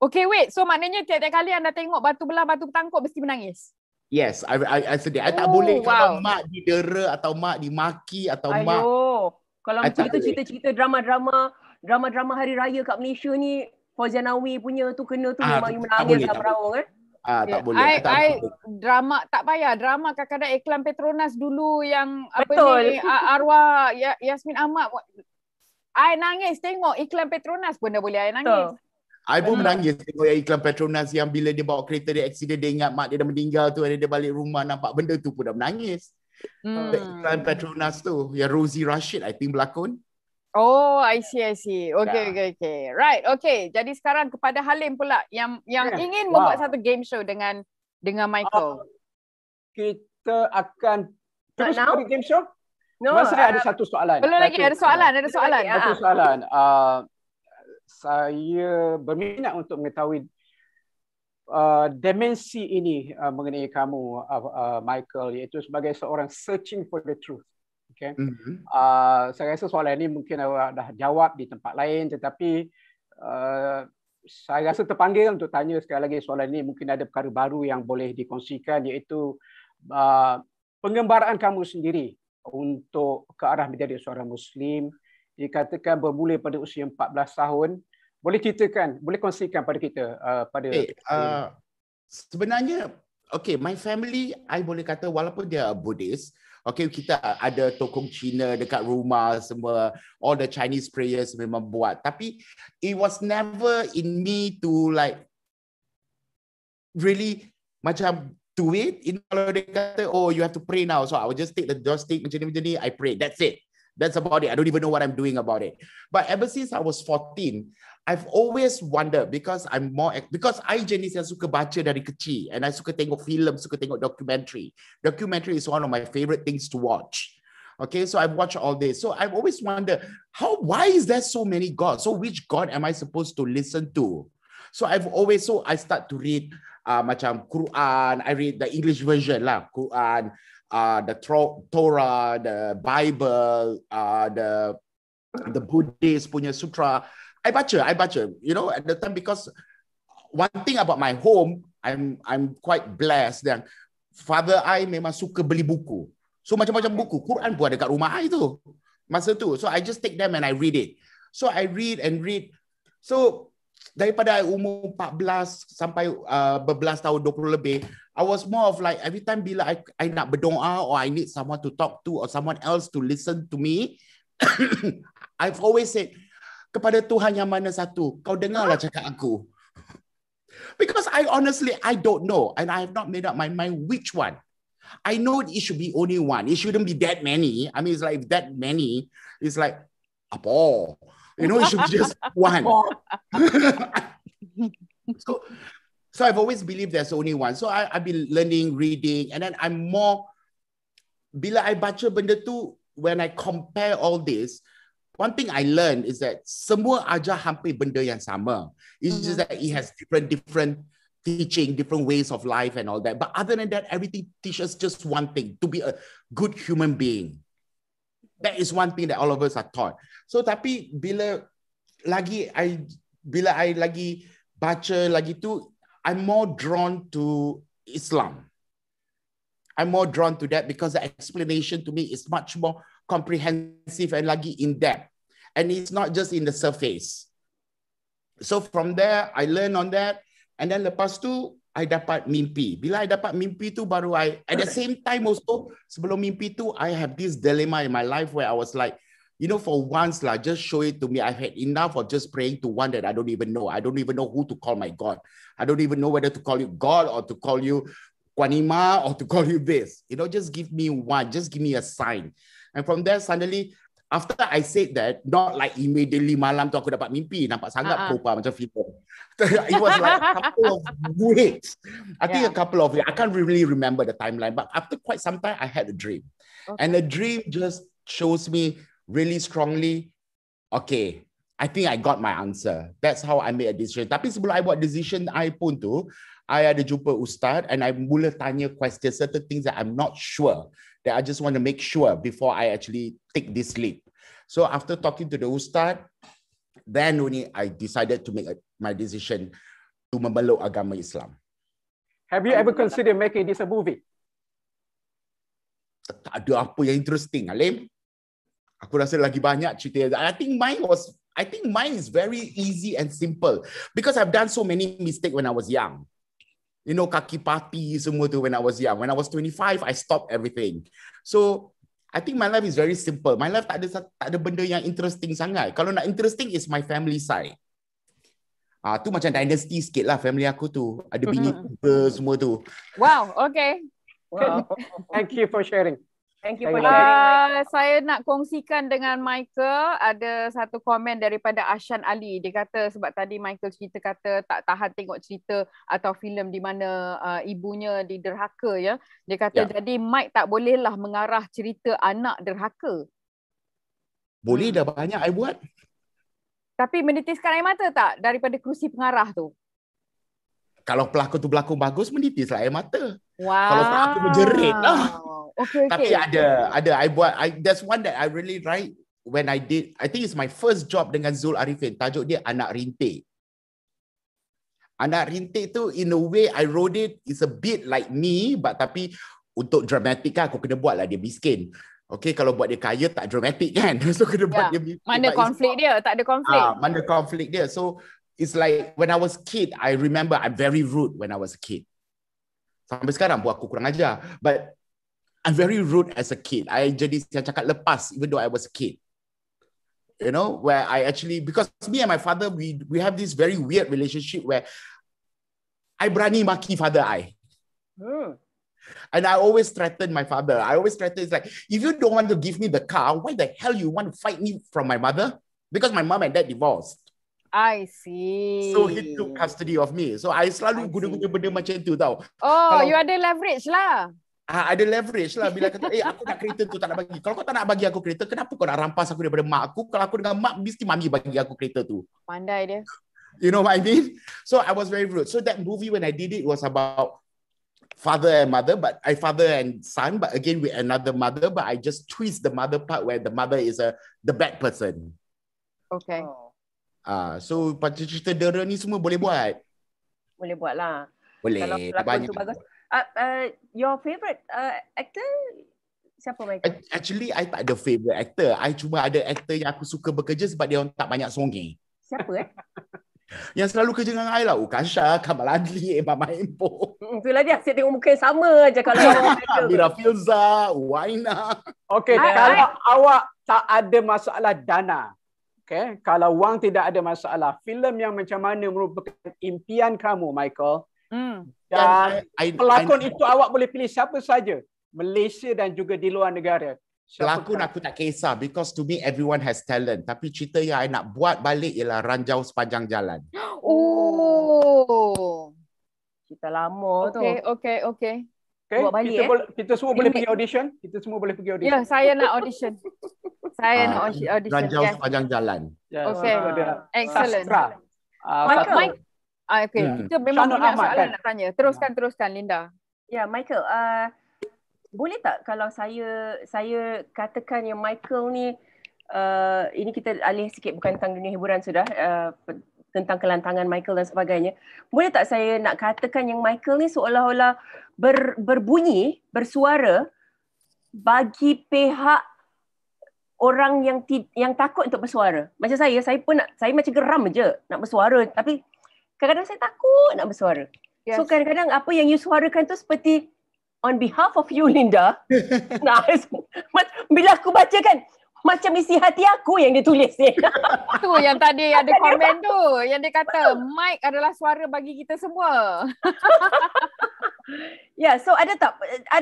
Okay, wait. So maknanya tiap-tiap kali anda tengok batu belah, batu bertangkuk mesti menangis? Yes, I sedih. I tak Oh, boleh kalau wow. mak didera atau mak dimaki atau mak. Ayo, kalau I tak cerita-cerita drama hari raya kat Malaysia ni, Fauzanawi punya tu kena tu memang you tak menangis boleh, lah tak meraung kan. tak boleh. I tak boleh. Drama tak payah. Drama kadang-kadang iklan Petronas dulu yang Betul. arwah Yasmin Ahmad. I nangis tengok iklan Petronas pun dah boleh I nangis. I pun menangis tengok yang iklan Petronas yang bila dia bawa kereta dia accident, dia ingat mak dia dah meninggal tu, dia balik rumah nampak benda tu pun dah menangis. Iklan Petronas tu yang Rosie Rashid I think berlakon. Oh, I see. Okay. Right, okay. Jadi sekarang kepada Halim pula yang ingin membuat satu game show dengan Michael. Kita akan terus now? buat game show? No, Saya ada satu soalan. Belum lagi, ada soalan. Satu soalan. Saya berminat untuk mengetahui dimensi ini mengenai kamu, Michael, iaitu sebagai seorang searching for the truth. Okay. Saya rasa soalan ini mungkin awak dah jawab di tempat lain, tetapi saya rasa terpanggil untuk tanya sekali lagi soalan ini. Mungkin ada perkara baru yang boleh dikongsikan, iaitu pengembaraan kamu sendiri untuk ke arah menjadi seorang Muslim. Dikatakan bermula pada usia 14 tahun. Boleh ceritakan, boleh kongsikan pada kita sebenarnya my family, I boleh kata walaupun dia Buddhist, kita ada tokong Cina dekat rumah semua, all the Chinese prayers memang buat, tapi it was never in me to like really macam do it. Kalau dia kata you have to pray now, so I will just take the joystick macam ni, I pray, that's it. That's about it. I don't even know what I'm doing about it. But ever since I was 14, I've always wondered, because I jenis yang suka baca dari kecil, and I suka tengok film, suka tengok documentary. Documentary is one of my favorite things to watch. Okay, so I've watched all this. So I've always wondered, why is there so many gods? So which God am I supposed to listen to? So I start to read macam Quran. I read the English version lah, Quran. The Torah, the Bible, the Buddhist punya sutra. I baca. You know, at the time, because one thing about my home, I'm quite blessed. Dan father I memang suka beli buku. So macam-macam buku. Quran pun ada kat rumah I tu masa tu. So I just take them and I read it. So I read and read. So daripada umur 14 sampai berbelas tahun, 20 lebih, I was more of like every time bila I nak berdoa or I need someone to talk to or someone else to listen to me, I've always said, kepada Tuhan yang mana satu, kau dengarlah cakap aku. Because I don't know, and I have not made up my mind which one. I know it should be only one. It shouldn't be that many. I mean, it's like that many. It's like, apa? You know, it should be just one. So I've always believed there's only one. So I've been learning, reading, and then I'm more, bila I baca benda tu, when I compare all this, one thing I learned is that semua ajar hampir benda yang sama. It's just that it has different teaching, different ways of life and all that. But other than that, everything teaches just one thing, to be a good human being. That is one thing that all of us are taught. So tapi bila I lagi baca lagi tu, I'm more drawn to Islam. I'm more drawn to that because the explanation to me is much more comprehensive and lagi in-depth. And it's not just in the surface. So from there, I learn on that. And then lepas tu, I dapat mimpi. Bila I dapat mimpi tu, baru at the same time also, sebelum mimpi tu, I have this dilemma in my life where I was like, you know, for once, just show it to me. I've had enough of just praying to one that I don't even know. I don't even know who to call my God. I don't even know whether to call you God or to call you Kwanima or to call you this. You know, just give me one. Just give me a sign. And from there, suddenly, after I said that, not like immediately malam tu aku dapat mimpi, nampak sangat propa macam film. It was like a couple of weeks. I think a couple of weeks. I can't really remember the timeline. But after quite some time, I had a dream. Okay. And the dream just shows me really strongly, okay, I think I got my answer. That's how I made a decision. Tapi sebelum I buat decision I pun tu, I ada jumpa ustaz and I mula tanya question, certain things that I'm not sure, that I just want to make sure before I actually take this leap. So after talking to the ustaz, then only I decided to make my decision to memeluk agama Islam. Have you ever considered making this a movie? Tak ada apa yang interesting, Alim. Aku rasa lagi banyak cerita. I think mine is very easy and simple because I've done so many mistakes when I was young. You know, kaki party semua tu when I was young. When I was 25, I stopped everything. So I think my life is very simple. My life tak ada benda yang interesting sangat. Kalau nak interesting is my family side. Tu macam dynasty sikit lah family aku tu. Ada bini tiga semua tu. Wow, okay. Wow. Thank you for sharing. Thank you for sharing. Saya nak kongsikan dengan Michael, ada satu komen daripada Ashan Ali. Dia kata sebab tadi Michael cerita kata tak tahan tengok cerita atau filem di mana ibunya diderhaka ya. Dia kata jadi Mike tak bolehlah mengarah cerita anak derhaka. Boleh dah banyak I buat. Tapi menitiskan air mata tak daripada kerusi pengarah tu? Kalau pelakon tu berlakon bagus, menitislah air mata. Wow. Kalau tak, aku menjerit lah. Okay. Tapi ada there's one that I really write when I did, I think it's my first job dengan Zul Arifin. Tajuk dia Anak Rintik. Anak Rintik tu in a way I wrote it, it's a bit like me, but tapi untuk dramatik kan aku kena buat lah dia miskin. Okay, kalau buat dia kaya tak dramatik kan. So kena buat dia miskin. Mana konflik dia? Tak ada konflik. Mana konflik dia. So it's like when I was kid, I remember I'm very rude when I was a kid. Sampai sekarang buat aku kurang ajar. But I'm very rude as a kid. I jadi yang cakap lepas even though I was a kid. You know, where I actually, because me and my father, we have this very weird relationship where I berani maki father I. And I always threaten my father. I always threaten, it's like, if you don't want to give me the car, why the hell you want to fight me from my mother? Because my mom and dad divorced. I see. So he took custody of me. So I selalu guna-guna benda macam tu tau. Oh, you ada leverage lah. Ada leverage lah. Bila kata, aku nak kereta tu tak nak bagi. Kalau kau tak nak bagi aku kereta, kenapa kau nak rampas aku daripada mak aku? Kalau aku dengan mak, mesti mami bagi aku kereta tu. Pandai dia. You know what I mean? So I was very rude. So that movie when I did it was about father and mother, father and son, but again with another mother, but I just twist the mother part where the mother is the bad person. Okay. So cerita dera ni semua boleh buat. Boleh buat lah. Boleh. Kalau pelakon tu bagus. Your favourite actor siapa, Michael? Actually, I tak ada favourite actor. I cuma ada actor yang aku suka bekerja sebab dia orang tak banyak songeng. Siapa Yang selalu kerja dengan I lah. Ukasha, Kamal Adli, Mama Empo. Itulah dia, asyik tengok muka yang sama je kalau Mira Filza, Waina. Okay, kalau awak tak ada masalah dana, okay, kalau wang tidak ada masalah, filem yang macam mana merupakan impian kamu, Michael? Dan pelakon itu awak boleh pilih siapa saja, Malaysia dan juga di luar negara. Pelakon aku tak kisah because to me everyone has talent. Tapi cerita yang I nak buat balik ialah Ranjau Sepanjang Jalan. Oh. Cerita lama tu. Okay. Buat balik, kita semua boleh pergi audition. Ya, saya nak audition. Audition. Ranjau Sepanjang Jalan. Okay. Excellent. Michael. Okay. Kita memang banyak soalan nak tanya. Teruskan Linda. Ya, Michael. Boleh tak kalau saya katakan yang Michael ni, ini kita alih sikit bukan tentang dunia hiburan sudah, tentang kelantangan Michael dan sebagainya. Boleh tak saya nak katakan yang Michael ni seolah-olah berbunyi, bersuara bagi pihak orang yang takut untuk bersuara. Macam saya pun saya macam geram je nak bersuara, tapi kadang-kadang saya takut nak bersuara. Yes. So kadang-kadang apa yang you suarakan tu seperti on behalf of you, Linda. Nah, bila aku baca kan, macam isi hati aku yang dia tulis ni. Tu yang tadi ada komen tu, yang dia kata Mike adalah suara bagi kita semua. Ya, so ada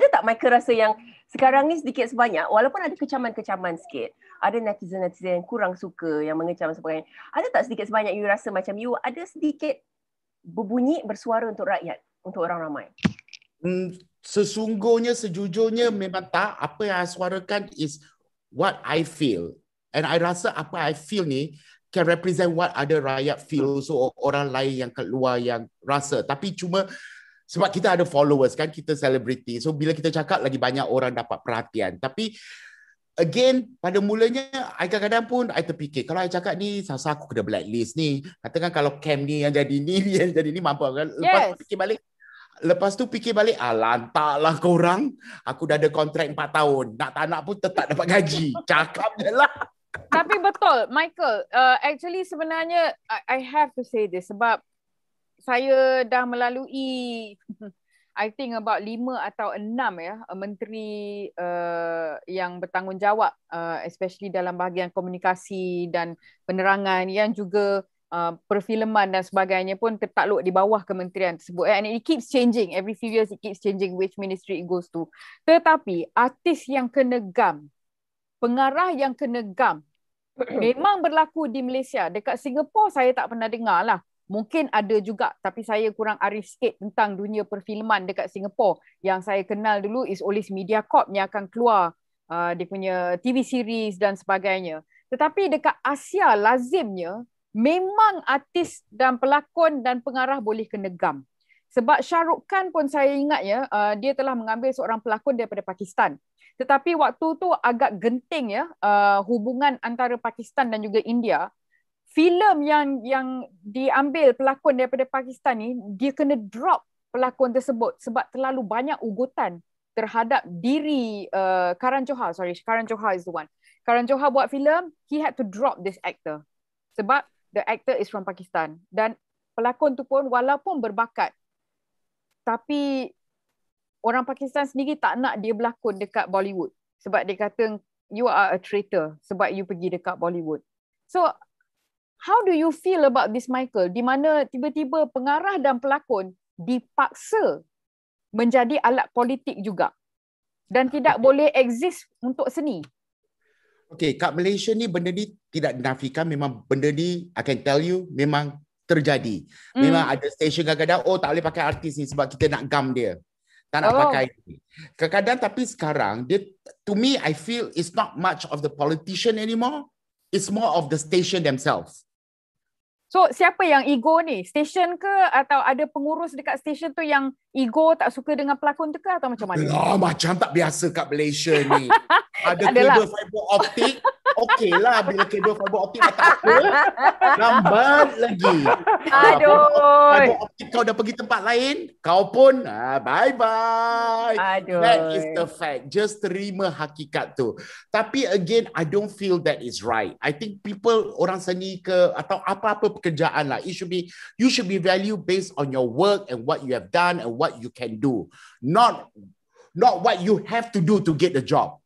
tak Michael rasa yang sekarang ni sedikit sebanyak, walaupun ada kecaman-kecaman sikit, ada netizen-netizen yang kurang suka, yang mengecam sebagainya, ada tak sedikit sebanyak you rasa macam you ada sedikit berbunyi, bersuara untuk rakyat, untuk orang ramai? Sejujurnya memang tak. Apa yang I suarakan is what I feel. And I rasa apa I feel ni can represent what other rakyat feel. So orang lain yang kat luar yang rasa. Tapi cuma sebab kita ada followers kan, kita selebriti. So bila kita cakap lagi banyak orang dapat perhatian. Tapi again, pada mulanya, I kadang-kadang pun I terfikir, kalau I cakap ni, sasa aku kena blacklist ni. Katakan kalau Cam ni yang jadi ni, yang jadi ni, mampu kan? Lepas tu fikir balik, lantaklah korang. Aku dah ada kontrak 4 tahun. Nak tak nak pun tetap dapat gaji. Cakap je lah. Tapi betul, Michael. Actually sebenarnya, I have to say this. Sebab saya dah melalui, I think about 5 atau 6 ya, menteri yang bertanggungjawab, especially dalam bahagian komunikasi dan penerangan yang juga perfilman dan sebagainya pun tertakluk di bawah kementerian tersebut. And it keeps changing. Every few years it keeps changing which ministry it goes to. Tetapi artis yang kena gam, pengarah yang kena gam, memang berlaku di Malaysia. Dekat Singapura saya tak pernah dengar lah. Mungkin ada juga, tapi saya kurang arif sikit tentang dunia perfilman dekat Singapura. Yang saya kenal dulu is Olis Mediacorp yang akan keluar dia punya TV series dan sebagainya. Tetapi dekat Asia lazimnya memang artis dan pelakon dan pengarah boleh kena gam. Sebab Shah Rukh Khan pun saya ingat ya, dia telah mengambil seorang pelakon daripada Pakistan. Tetapi waktu tu agak genting ya, hubungan antara Pakistan dan juga India. Filem yang diambil pelakon daripada Pakistan ni, dia kena drop pelakon tersebut sebab terlalu banyak ugutan terhadap diri Karan Johar. Sorry, Karan Johar is the one. Karan Johar buat filem, he had to drop this actor. Sebab the actor is from Pakistan. Dan pelakon tu pun walaupun berbakat, tapi orang Pakistan sendiri tak nak dia berlakon dekat Bollywood. Sebab dia kata, you are a traitor sebab you pergi dekat Bollywood. So, how do you feel about this, Michael? Di mana tiba-tiba pengarah dan pelakon dipaksa menjadi alat politik juga. Dan tidak boleh exist untuk seni. Okay, kat Malaysia ni benda ni tidak dinafikan, memang benda ni I can tell you memang terjadi. Memang ada stesen kadang-kadang, tak boleh pakai artis ni sebab kita nak gam dia. Tak nak pakai. Kadang-kadang tapi sekarang, dia, to me I feel it's not much of the politician anymore. It's more of the station themselves. So siapa yang ego ni? Stesen ke atau ada pengurus dekat stesen tu yang ego tak suka dengan pelakon tu ke atau macam mana? Macam tak biasa kat Malaysia ni. Ada kabel fiber optik. Okey lah bila kabel fiber optik dah tak apa. Lambat lagi. Aduh. Fiber optik kau dah pergi tempat lain, kau pun bye-bye. Aduh. That is the fact. Just terima hakikat tu. Tapi again, I don't feel that is right. I think people, orang seni ke atau apa-apa pekerjaan lah, you should be valued based on your work and what you have done and what you can do. Not what you have to do to get the job.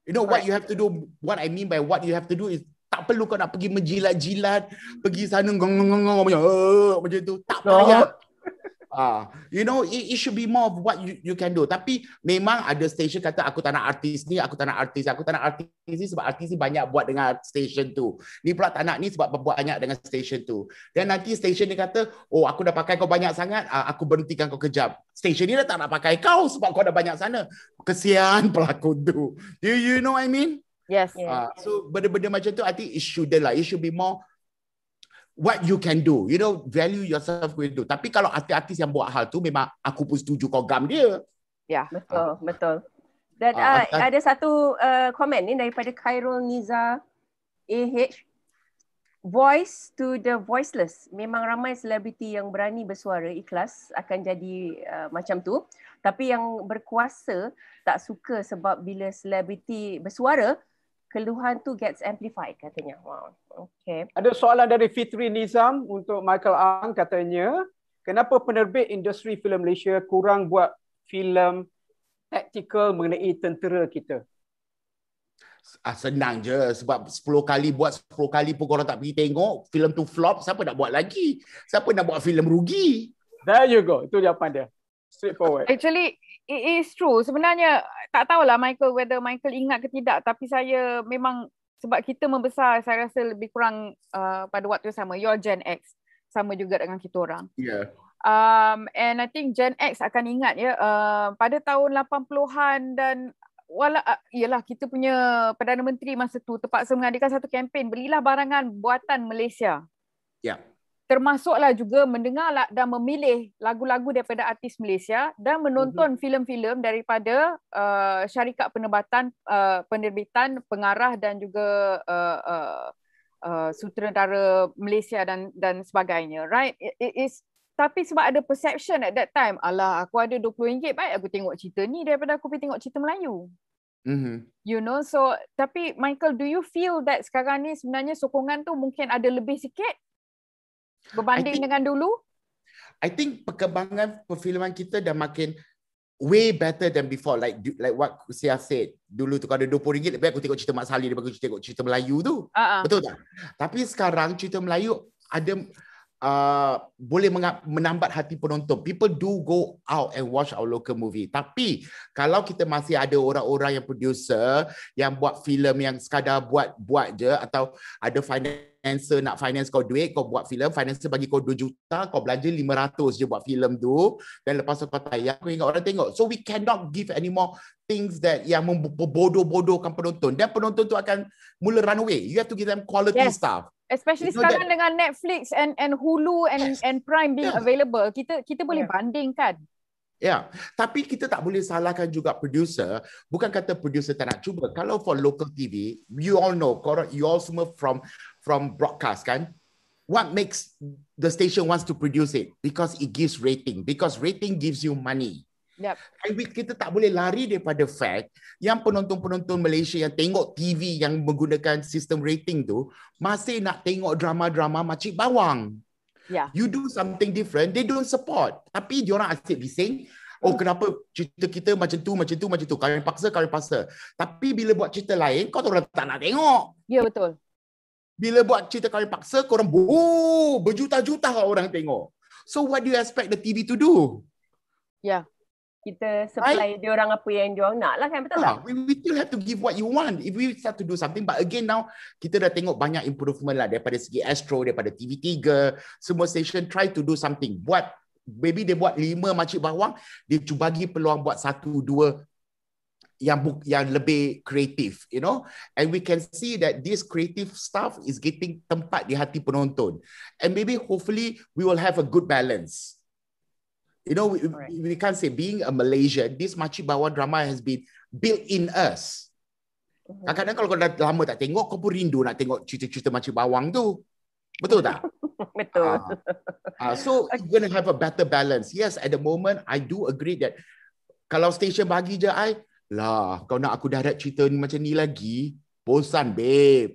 You know what you have to do, what I mean by what you have to do is tak perlu kau nak pergi menjilat-jilat, pergi sana macam tu. Tak payah. You know, it should be more of what you can do. Tapi memang ada stesen kata aku tak nak artis ni, aku tak nak artis ni sebab artis ni banyak buat dengan stesen tu. Ni pula tak nak ni sebab banyak dengan stesen tu. Dan nanti stesen ni kata, aku dah pakai kau banyak sangat, aku berhentikan kau kejap. Stesen ni dah tak nak pakai kau sebab kau dah banyak sana. Kesian pelakon tu. You know what I mean? Yes. So benda-benda macam tu I think it shouldn't lah. It should be more what you can do, you know, value yourself with do. Tapi kalau artis-artis yang buat hal tu, memang aku pun setuju kau gam dia. Ya, betul. Dan ada satu komen ni daripada Khairul Niza AH. Voice to the voiceless. Memang ramai selebriti yang berani bersuara ikhlas akan jadi macam tu. Tapi yang berkuasa tak suka sebab bila selebriti bersuara, keluhan tu gets amplified katanya. Wow. Okay. Ada soalan dari Fitri Nizam untuk Michael Ang, katanya, kenapa penerbit industri filem Malaysia kurang buat filem taktikal mengenai tentera kita? Senang je sebab 10 kali buat 10 kali pun korang tak pergi tengok, filem tu flop, siapa nak buat lagi? Siapa nak buat filem rugi? There you go. Itu jawapan dia. Straightforward. Actually, it is true. Sebenarnya tak tahulah whether Michael ingat ke tidak, tapi saya memang sebab kita membesar, saya rasa lebih kurang pada waktu yang sama. You're Gen X, sama juga dengan kita orang. Yeah. And I think Gen X akan ingat ya, pada tahun 80-an dan ialah kita punya Perdana Menteri masa tu terpaksa mengadakan satu kempen, belilah barangan buatan Malaysia. Yeah. termasuklah juga mendengar dan memilih lagu-lagu daripada artis Malaysia dan menonton filem-filem daripada syarikat penerbitan, pengarah dan juga sutradara Malaysia dan sebagainya, right? Tapi sebab ada perception at that time, alah aku ada RM20 baik aku tengok cerita ni daripada aku pergi tengok cerita Melayu. You know, so tapi Michael, do you feel that sekarang ni sebenarnya sokongan tu mungkin ada lebih sikit berbanding dengan dulu? I think perkembangan perfilman kita dah makin way better than before. Like what Sia said. Dulu tu kalau ada RM20 lebih aku tengok cerita Mak Salleh daripada aku tengok cerita Melayu tu. Betul tak? Tapi sekarang cerita Melayu ada boleh menambat hati penonton. People do go out and watch our local movie. Tapi kalau kita masih ada orang-orang yang producer yang buat filem yang sekadar buat je, atau ada financer nak finance kau duit, kau buat filem, financer bagi kau 2 juta, kau belanja 500 je buat filem tu, dan lepas tu kau tayang, kau ingat orang tengok. So we cannot give any more things that yang membodoh-bodohkan penonton, dan penonton tu akan mula run away. You have to give them quality stuff. Especially sekarang dengan Netflix and Hulu and Prime being available, kita boleh bandingkan. Ya, tapi kita tak boleh salahkan juga producer. Bukan kata producer tak nak cuba. Kalau for local TV, you all know, you all semua from broadcast kan, what makes the station wants to produce it? Because it gives rating. Because rating gives you money. Yep. Kita tak boleh lari daripada fact yang penonton-penonton Malaysia yang tengok TV yang menggunakan sistem rating tu masih nak tengok drama-drama makcik bawang. Yeah. You do something different, they don't support. Tapi diorang asyik bising, oh kenapa cerita kita macam tu. Kawin paksa. Tapi bila buat cerita lain, kau orang tak nak tengok. Ya, betul. Bila buat cerita kawin paksa, korang berjuta-juta orang tengok. So what do you expect the TV to do? Yeah. Kita supply diorang apa yang diorang nak lah kan, betul tak? We still have to give what you want if we start to do something. But again now, kita dah tengok banyak improvement lah daripada segi Astro, daripada TV3, semua station try to do something. Maybe dia buat 5 makcik bawang, dia cuba bagi peluang buat 1-2 yang lebih kreatif, you know. And we can see that this creative stuff is getting tempat di hati penonton. And maybe hopefully we will have a good balance. You know, we can't say being a Malaysian, this makcik bawang drama has been built in us. Kadang-kadang kalau kau dah lama tak tengok, kau pun rindu nak tengok cerita-cerita makcik bawang tu. Betul tak? Betul. So we're going to have a better balance. Yes, at the moment, I do agree that kalau station bagi je kau nak aku direct cerita ni macam ni lagi, bosan babe.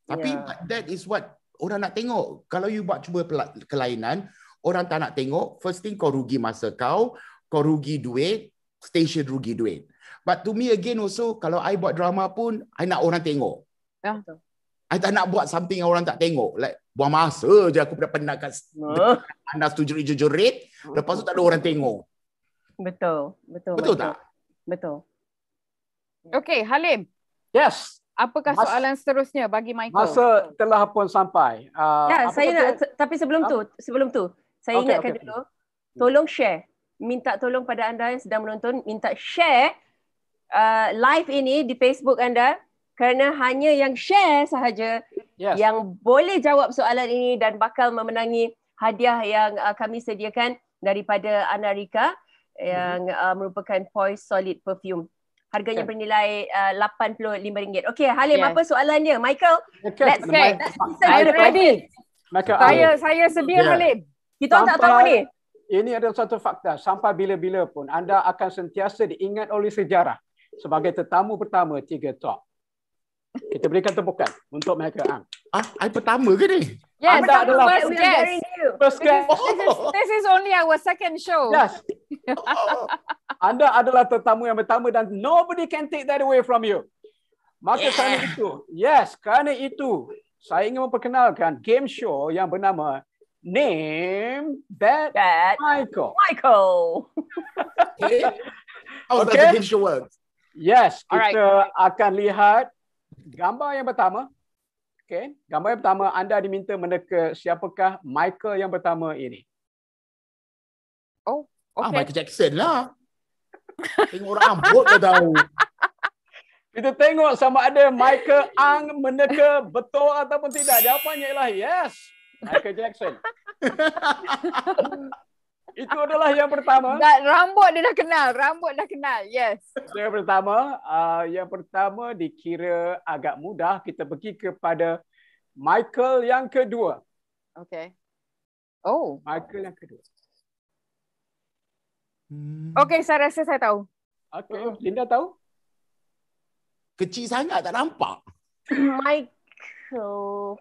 Tapi that is what orang nak tengok. Kalau you buat cuba kelainan, orang tak nak tengok, first thing kau rugi masa kau rugi duit, station rugi duit. But to me again also, kalau I buat drama pun, I nak orang tengok. Ya. I tak nak buat something yang orang tak tengok. Like, buang masa je aku penat kat panas tu jerit-jerit, lepas tu tak ada orang tengok. Betul. Betul tak? Betul. Okay, Halim. Yes. Apakah soalan seterusnya bagi Michael? Masa telah pun sampai. Tapi sebelum tu, saya ingatkan dulu, tolong share. Minta tolong pada anda yang sedang menonton, minta share live ini di Facebook anda, kerana hanya yang share sahaja yang boleh jawab soalan ini dan bakal memenangi hadiah yang kami sediakan daripada Anarika yang merupakan Poise Solid Perfume. Harganya bernilai RM85. Okey, Halim, apa soalannya? Michael, let's I'm ready. Saya sedia, Halim. Kita orang tak tahu ni. Ini adalah satu fakta. Sampai bila-bila pun anda akan sentiasa diingat oleh sejarah sebagai tetamu pertama 3 Talk. Kita berikan tepukan untuk Michael Ang. I pertama ke ni? Yes, anda adalah first guest. This is only our second show. Yes. Anda adalah tetamu yang pertama dan nobody can take that away from you. Maka kerana itu, saya ingin memperkenalkan game show yang bernama Name That Michael. Okay. How does the game show work? Yes, kita akan lihat gambar yang pertama. Okay, gambar yang pertama anda diminta meneka siapakah Michael yang pertama ini. Oh, okay. Michael Jackson lah. Tengok rambut dah tahu. Kita tengok sama ada Michael Ang meneka betul ataupun tidak. Jawapannya ialah yes. Michael Jackson. Itu adalah yang pertama. Rambut dia dah kenal. Rambut dah kenal. Yes. Yang pertama dikira agak mudah. Kita pergi kepada Michael yang kedua. Okay. Oh. Michael yang kedua. Okay, saya rasa saya tahu. Okay, Linda tahu? Kecil sangat tak nampak. Michael.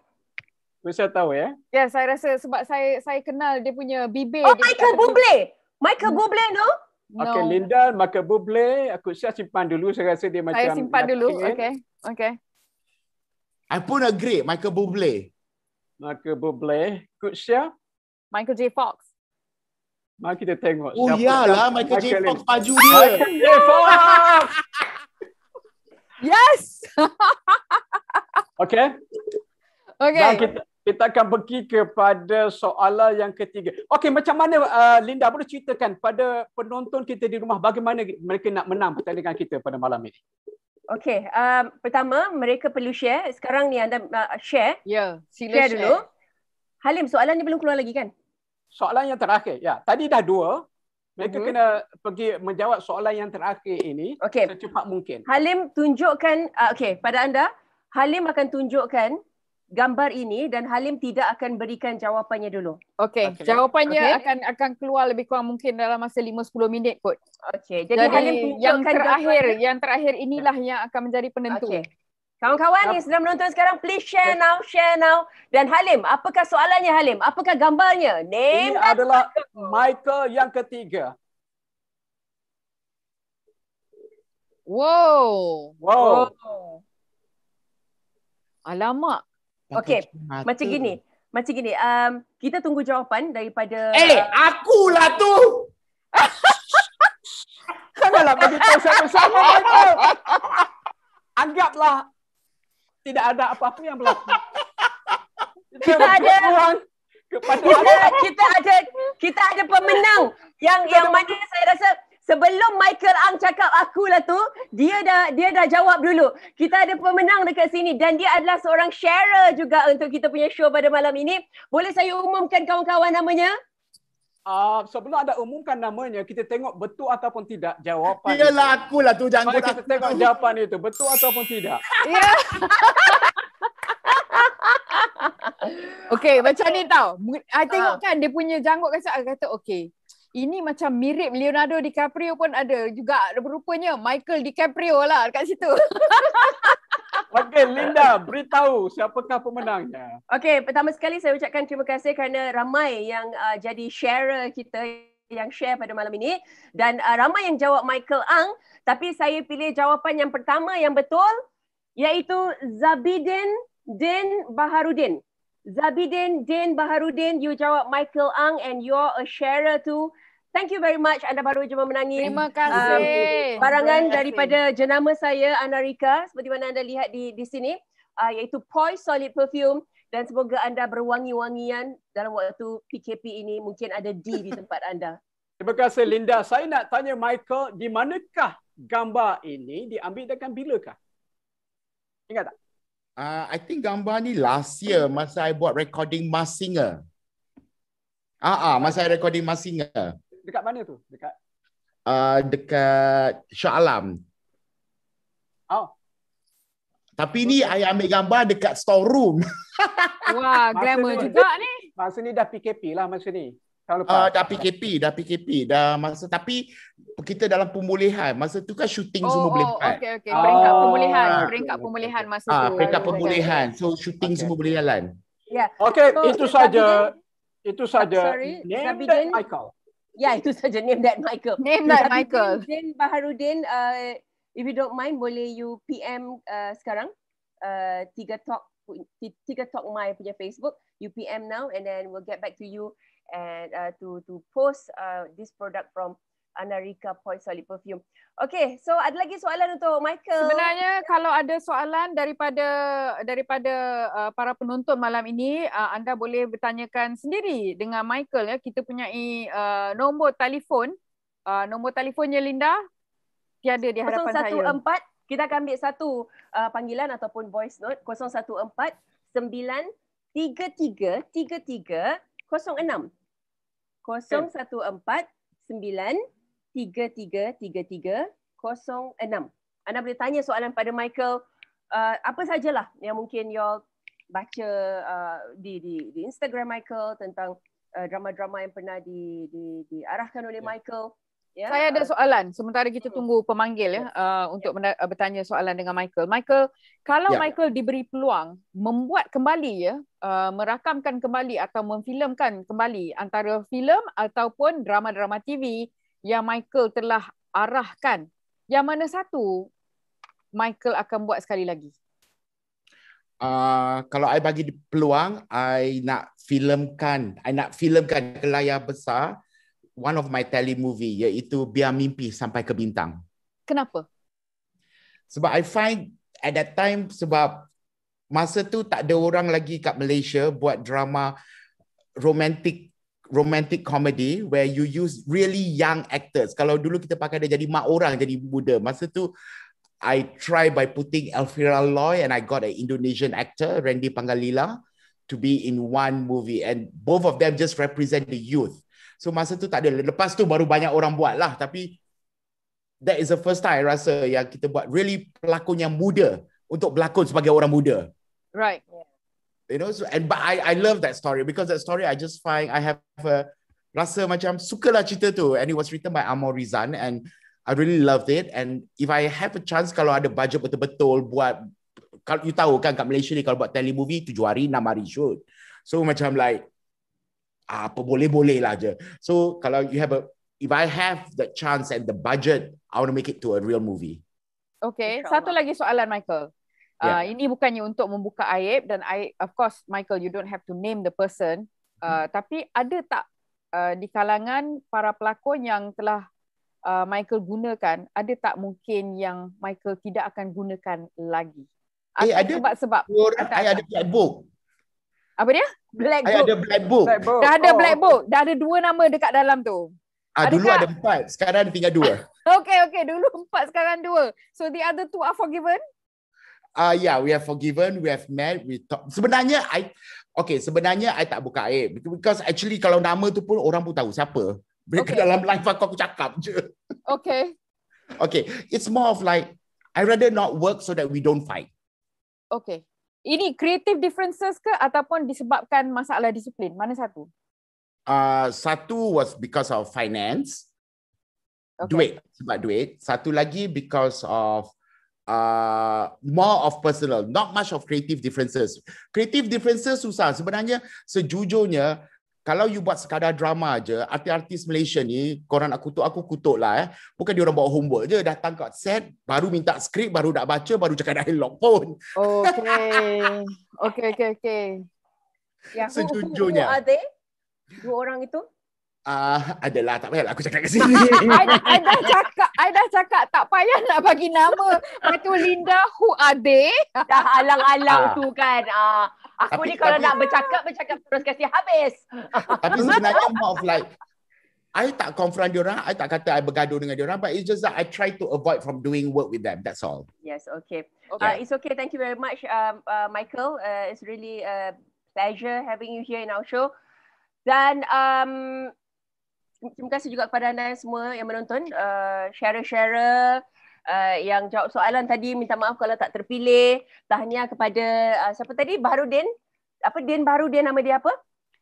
Saya tahu ya. Ya, saya rasa sebab saya kenal dia punya bibir. Oh, Michael Bublé. Michael Bublé, no? Okay, Linda, Michael Bublé. Aku simpan dulu. Saya rasa dia macam... Saya simpan dulu. Okay. I pun agree, Michael Bublé. Michael Bublé. Coach Syah? Michael J. Fox. Mari kita tengok. Oh iyalah, Michael J. Fox baju dia. Michael J. Fox! Yes! Okay. Dan kita akan pergi kepada soalan yang ketiga. Okey, macam mana Linda boleh ceritakan pada penonton kita di rumah bagaimana mereka nak menang pertandingan kita pada malam ini? Okey, pertama mereka perlu share. Sekarang ni anda share. Ya, sila share dulu. Halim, soalan ni belum keluar lagi kan? Soalan yang terakhir. Ya, tadi dah 2. Mereka kena pergi menjawab soalan yang terakhir ini secepat mungkin. Halim tunjukkan pada anda, Halim akan tunjukkan gambar ini dan Halim tidak akan berikan jawapannya dulu. Okey, jawapannya akan keluar lebih kurang mungkin dalam masa 5-10 minit kot. Okey, jadi Halim yang terakhir inilah yang akan menjadi penentu. Okay. Kawan-kawan yang sedang menonton sekarang, please share now. Dan Halim, apakah soalannya Halim? Apakah gambarnya? Ini adalah Michael yang ketiga. Wow. Alamak. Okey, macam gini. Kita tunggu jawapan daripada... akulah tu! Janganlah beritahu sama-sama, Michael. Anggaplah tidak ada apa-apa yang berlaku. Kita ada pemenang yang mana saya rasa sebelum Michael Ang cakap akulah tu, dia dah jawab dulu. Kita ada pemenang dekat sini dan dia adalah seorang sharer juga untuk kita punya show pada malam ini. Boleh saya umumkan kawan-kawan namanya? Sebelum anda umumkan namanya, kita tengok betul ataupun tidak jawapan. Iyalah akulah tu, jangan kita tengok jawapan itu betul ataupun tidak. Ya. Okey, macam ni tau. I tengok kan dia punya janggut kata okey. Ini macam mirip Leonardo DiCaprio pun ada juga berupanya Michael DiCaprio lah dekat situ. Okey, Linda, beritahu siapakah pemenangnya. Okey, pertama sekali saya ucapkan terima kasih kerana ramai yang jadi sharer kita yang share pada malam ini dan ramai yang jawab Michael Ang, tapi saya pilih jawapan yang pertama yang betul iaitu Zabidin Din Baharudin. Zabidin Din Baharudin, you jawab Michael Ang and you're a sharer too. Thank you very much. Anda baru je memenangi terima kasih. Barangan daripada jenama saya Anarika seperti mana anda lihat di sini iaitu Poise Solid Perfume dan semoga anda berwangi-wangian dalam waktu PKP ini. Mungkin ada D di tempat anda. Terima kasih Linda. Saya nak tanya Michael, di manakah gambar ini diambil dengan bilakah? Ingat tak? I think gambar ni last year masa I buat recording Masked Singer. Masa I recording Masked Singer. Dekat mana tu? Dekat Shah Alam. Tapi ni I ambil gambar dekat storeroom. Wah, glamour juga ni. Masa ni dah PKP lah masa ni. Dah PKP. Dah masa, tapi kita dalam pemulihan. Masa tu kan syuting semua boleh buat. Okey. Peringkat pemulihan masa tu. Peringkat pemulihan. So syuting semua boleh jalan. Ya. Okey, itu saja. Name that Michael. Ya, itu saja. Name that Michael. Din Baharudin, if you don't mind, boleh you PM sekarang. Tiga Talk My punya Facebook. You PM now and then we'll get back to you and to post this product from Anarika Poise Solid Perfume. Okay, so ada lagi soalan untuk Michael? Sebenarnya kalau ada soalan daripada para penonton malam ini, anda boleh bertanyakan sendiri dengan Michael ya. Kita punyai nombor telefon. Nombor telefonnya Linda tiada di hadapan saya. 014, kita akan ambil satu panggilan ataupun voice note. 014 9 333306. 0149333306. Anda boleh tanya soalan pada Michael apa sajalah yang mungkin you baca di Instagram Michael tentang drama-drama yang pernah diarahkan oleh Michael. Ya. Saya ada soalan sementara kita tunggu pemanggil ya untuk bertanya soalan dengan Michael. Michael, kalau Michael diberi peluang membuat kembali ya, merakamkan kembali atau memfilmkan kembali antara filem ataupun drama-drama TV yang Michael telah arahkan, yang mana satu Michael akan buat sekali lagi? Kalau I bagi peluang, I nak filmkan ke layar besar one of my telemovie, iaitu Biar Mimpi Sampai ke Bintang. Kenapa? Sebab I find at that time, sebab masa tu tak ada orang lagi kat Malaysia buat drama romantic comedy where you use really young actors. Kalau dulu kita pakai dia jadi mak orang, jadi muda. Masa tu I try by putting Elvira Loy and I got an Indonesian actor, Randy Pangalila, to be in one movie, and both of them just represent the youth. So masa tu tak ada. Lepas tu baru banyak orang buat lah. Tapi that is the first time I rasa yang kita buat really pelakon yang muda untuk berlakon sebagai orang muda. Right. You know, so, but I love that story because that story I just find I have rasa macam sukalah cerita tu, and it was written by Amor Rizan and I really loved it. And if I have a chance, kalau ada budget betul-betul buat, kalau you tahu kan kat Malaysia ni kalau buat telemovie 7 hari 6 hari shoot. So macam like apa boleh-boleh lah je. So kalau if I have the chance and the budget, I want to make it to a real movie. Okay, satu lagi soalan Michael. Ini bukannya untuk membuka aib dan of course Michael, you don't have to name the person. Tapi ada tak di kalangan para pelakon yang telah Michael gunakan, ada tak mungkin yang Michael tidak akan gunakan lagi? Ada sebab I ada Black Book. Apa dia? Black Book. Ada Black Book. Dah ada Black Book. Dah ada 2 nama dekat dalam tu. Dulu ada 4, sekarang ada tinggal 2. Okay. Dulu 4, sekarang 2. So the other 2 are forgiven? Yeah, we have forgiven, we have met, we talk. Sebenarnya I tak buka aib because actually kalau nama tu pun orang pun tahu siapa. Mereka dalam live aku cakap je. Okay, it's more of like I rather not work so that we don't fight. Okay. Ini creative differences ke ataupun disebabkan masalah disiplin? Mana satu? Satu was because of finance. Duit, sebab duit. Satu lagi because of more of personal, not much of creative differences. Creative differences susah. Sebenarnya sejujurnya kalau you buat sekadar drama je, artis-artis Malaysia ni, korang nak kutuk aku, kutuk lah. Bukan dia orang bawa homework je, datang kat set, baru minta skrip, baru nak baca, baru cakap dialog pun. Okay. Sejujurnya. Who are they? 2 orang itu? Adalah, tak payahlah aku cakap kat sini. I dah cakap tak payah nak bagi nama. Lepas tu Linda, who are they? Dah alang-alang tu kan. Aku ni kalau nak bercakap terus kasi habis. Tapi sebenarnya more of like, I tak confront diorang, I tak kata I bergaduh dengan diorang, but it's just that I try to avoid from doing work with them. That's all. Yes, okay. It's okay. Thank you very much, Michael. It's really a pleasure having you here in our show. Dan terima kasih juga kepada anda semua yang menonton, share yang jawab soalan tadi. Minta maaf kalau tak terpilih. Tahniah kepada siapa tadi? Baharudin. Din Baharudin, nama dia apa?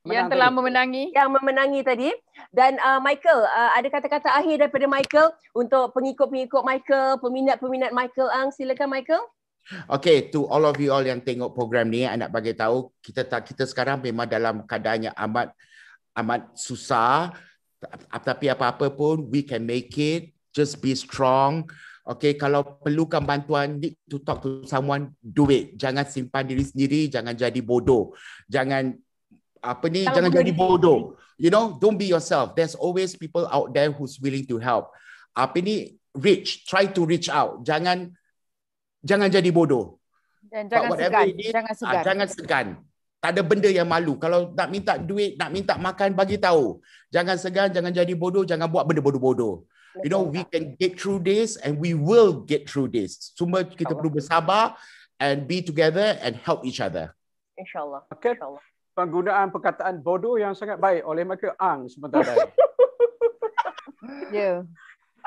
Yang telah memenangi. Yang memenangi tadi. Dan Michael, ada kata-kata akhir daripada Michael untuk pengikut-pengikut Michael, peminat-peminat Michael Ang. Silakan Michael. Okay, to all of you all yang tengok program ni, I nak bagi tahu kita sekarang memang dalam keadaan yang amat susah. Tapi apa-apa pun, we can make it. Just be strong. Okay, kalau perlukan bantuan, need to talk to someone, do it. Jangan simpan diri sendiri, jangan jadi bodoh. Jangan jadi bodoh. You know, don't be yourself. There's always people out there who's willing to help. Try to reach out. Jangan jadi bodoh. Dan jangan segan. Tak ada benda yang malu. Kalau nak minta duit, nak minta makan, bagi tahu. Jangan segan, jangan jadi bodoh, jangan buat benda bodoh-bodoh. You know, we can get through this and we will get through this. Cuma kita perlu bersabar and be together and help each other. InsyaAllah. Okay. InsyaAllah. Penggunaan perkataan bodoh yang sangat baik oleh Michael Ang sementara. Ya.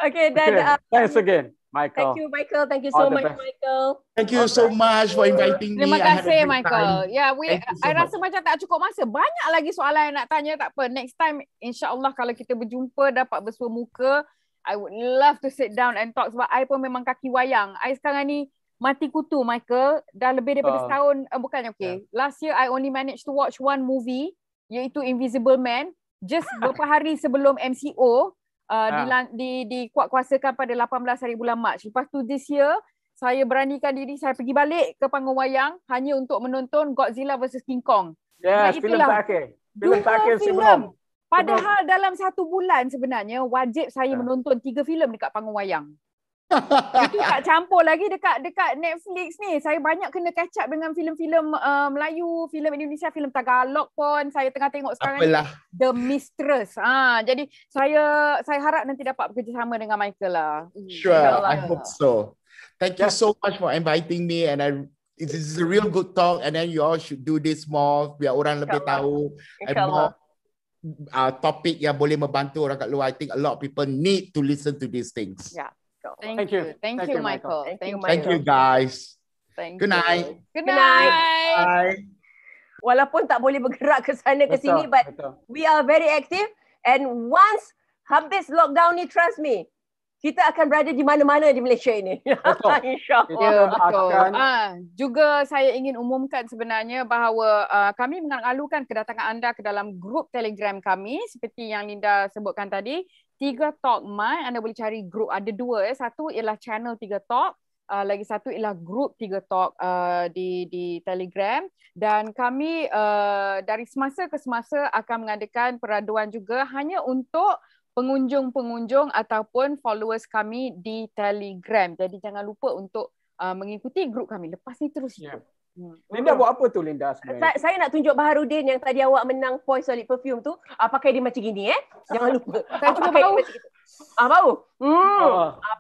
Okay, dan Thanks again, Michael. thank you, Michael. Thank you All so the much, best. Michael. Thank you so much for inviting me. Terima I had a kasih, great Michael. time. Ya, Thank you so I much. rasa macam tak cukup masa. Banyak lagi soalan yang nak tanya, tak apa. Next time, insyaAllah kalau kita berjumpa, dapat bersua muka, I would love to sit down and talk sebab I pun memang kaki wayang. I sekarang ni mati kutu, Michael. Dah lebih daripada setahun. Bukannya, okay. Last year, I only managed to watch one movie, iaitu Invisible Man. Just beberapa hari sebelum MCO, dikuatkuasakan pada 18 hari bulan Mac. Lepas tu this year, saya beranikan diri, saya pergi balik ke panggung wayang hanya untuk menonton Godzilla vs King Kong. Yes, filem terakhir. Filem terakhir sebelum. Padahal dalam 1 bulan sebenarnya wajib saya menonton 3 filem dekat panggung wayang. Itu tak campur lagi dekat Netflix ni. Saya banyak kena catch up dengan filem-filem Melayu, filem Indonesia, filem Tagalog pun saya tengah tengok sekarang ni. The Mistress. Jadi saya harap nanti dapat bekerjasama dengan Michael lah. Sure, I hope so. Thank you so much for inviting me, and it is a real good talk, and then you all should do this more biar orang lebih tahu and more topik yang boleh membantu orang kat luar. I think a lot of people need to listen to these things. Yeah. Thank you. Thank you, Michael. Thank you, guys. Good night. Good night. Bye. Walaupun tak boleh bergerak ke sana ke sini, but we are very active, and once habis lockdown ni, trust me, kita akan berada di mana-mana di Malaysia ini. InsyaAllah. Betul. Juga saya ingin umumkan sebenarnya bahawa kami mengalu-alukan kedatangan anda ke dalam grup Telegram kami seperti yang Linda sebutkan tadi, 3 Talk My. Anda boleh cari grup, ada 2. Satu ialah channel 3 Talk, lagi satu ialah grup 3 Talk di Telegram. Dan kami dari semasa ke semasa akan mengadakan peraduan juga hanya untuk pengunjung-pengunjung ataupun followers kami di Telegram. Jadi jangan lupa untuk mengikuti grup kami. Lepas ni terus ikut. Linda buat apa tu, Linda sebenarnya? Saya nak tunjuk Baharudin yang tadi awak menang Poise Solid Perfume tu. Pakai dia macam gini Jangan lupa. Saya cuba bau. Bau?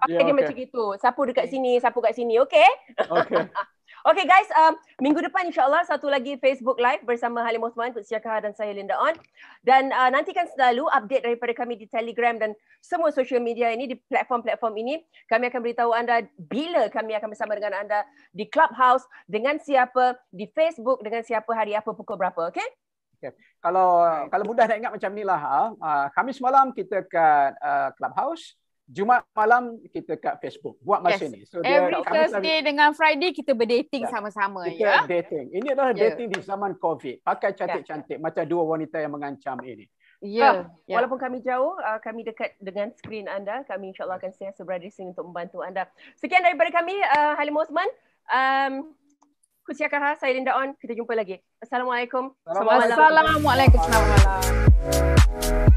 Pakai dia macam gitu. Sapu dekat sini, sapu kat sini. Okay? Okay guys, minggu depan insyaAllah satu lagi Facebook Live bersama Halim Osman, Putri Syakah dan saya Linda On. Dan nantikan selalu update daripada kami di Telegram dan semua social media ini, di platform-platform ini. Kami akan beritahu anda bila kami akan bersama dengan anda di Clubhouse, dengan siapa, di Facebook, dengan siapa, hari apa, pukul berapa. Okay? Kalau mudah nak ingat macam ni lah. Khamis malam kita kat Clubhouse. Jumaat malam kita kat Facebook buat masa ni. So every Thursday dengan Friday kita berdating sama-sama kita dating. Ini adalah dating di zaman COVID. Pakai cantik-cantik macam 2 wanita yang mengancam ini. Walaupun kami jauh, kami dekat dengan skrin anda. Kami insyaAllah akan sentiasa berada di sini untuk membantu anda. Sekian daripada kami, Halim Osman. Kusiakah, saya Linda On. Kita jumpa lagi. Assalamualaikum. Assalamualaikum. Selamat malam.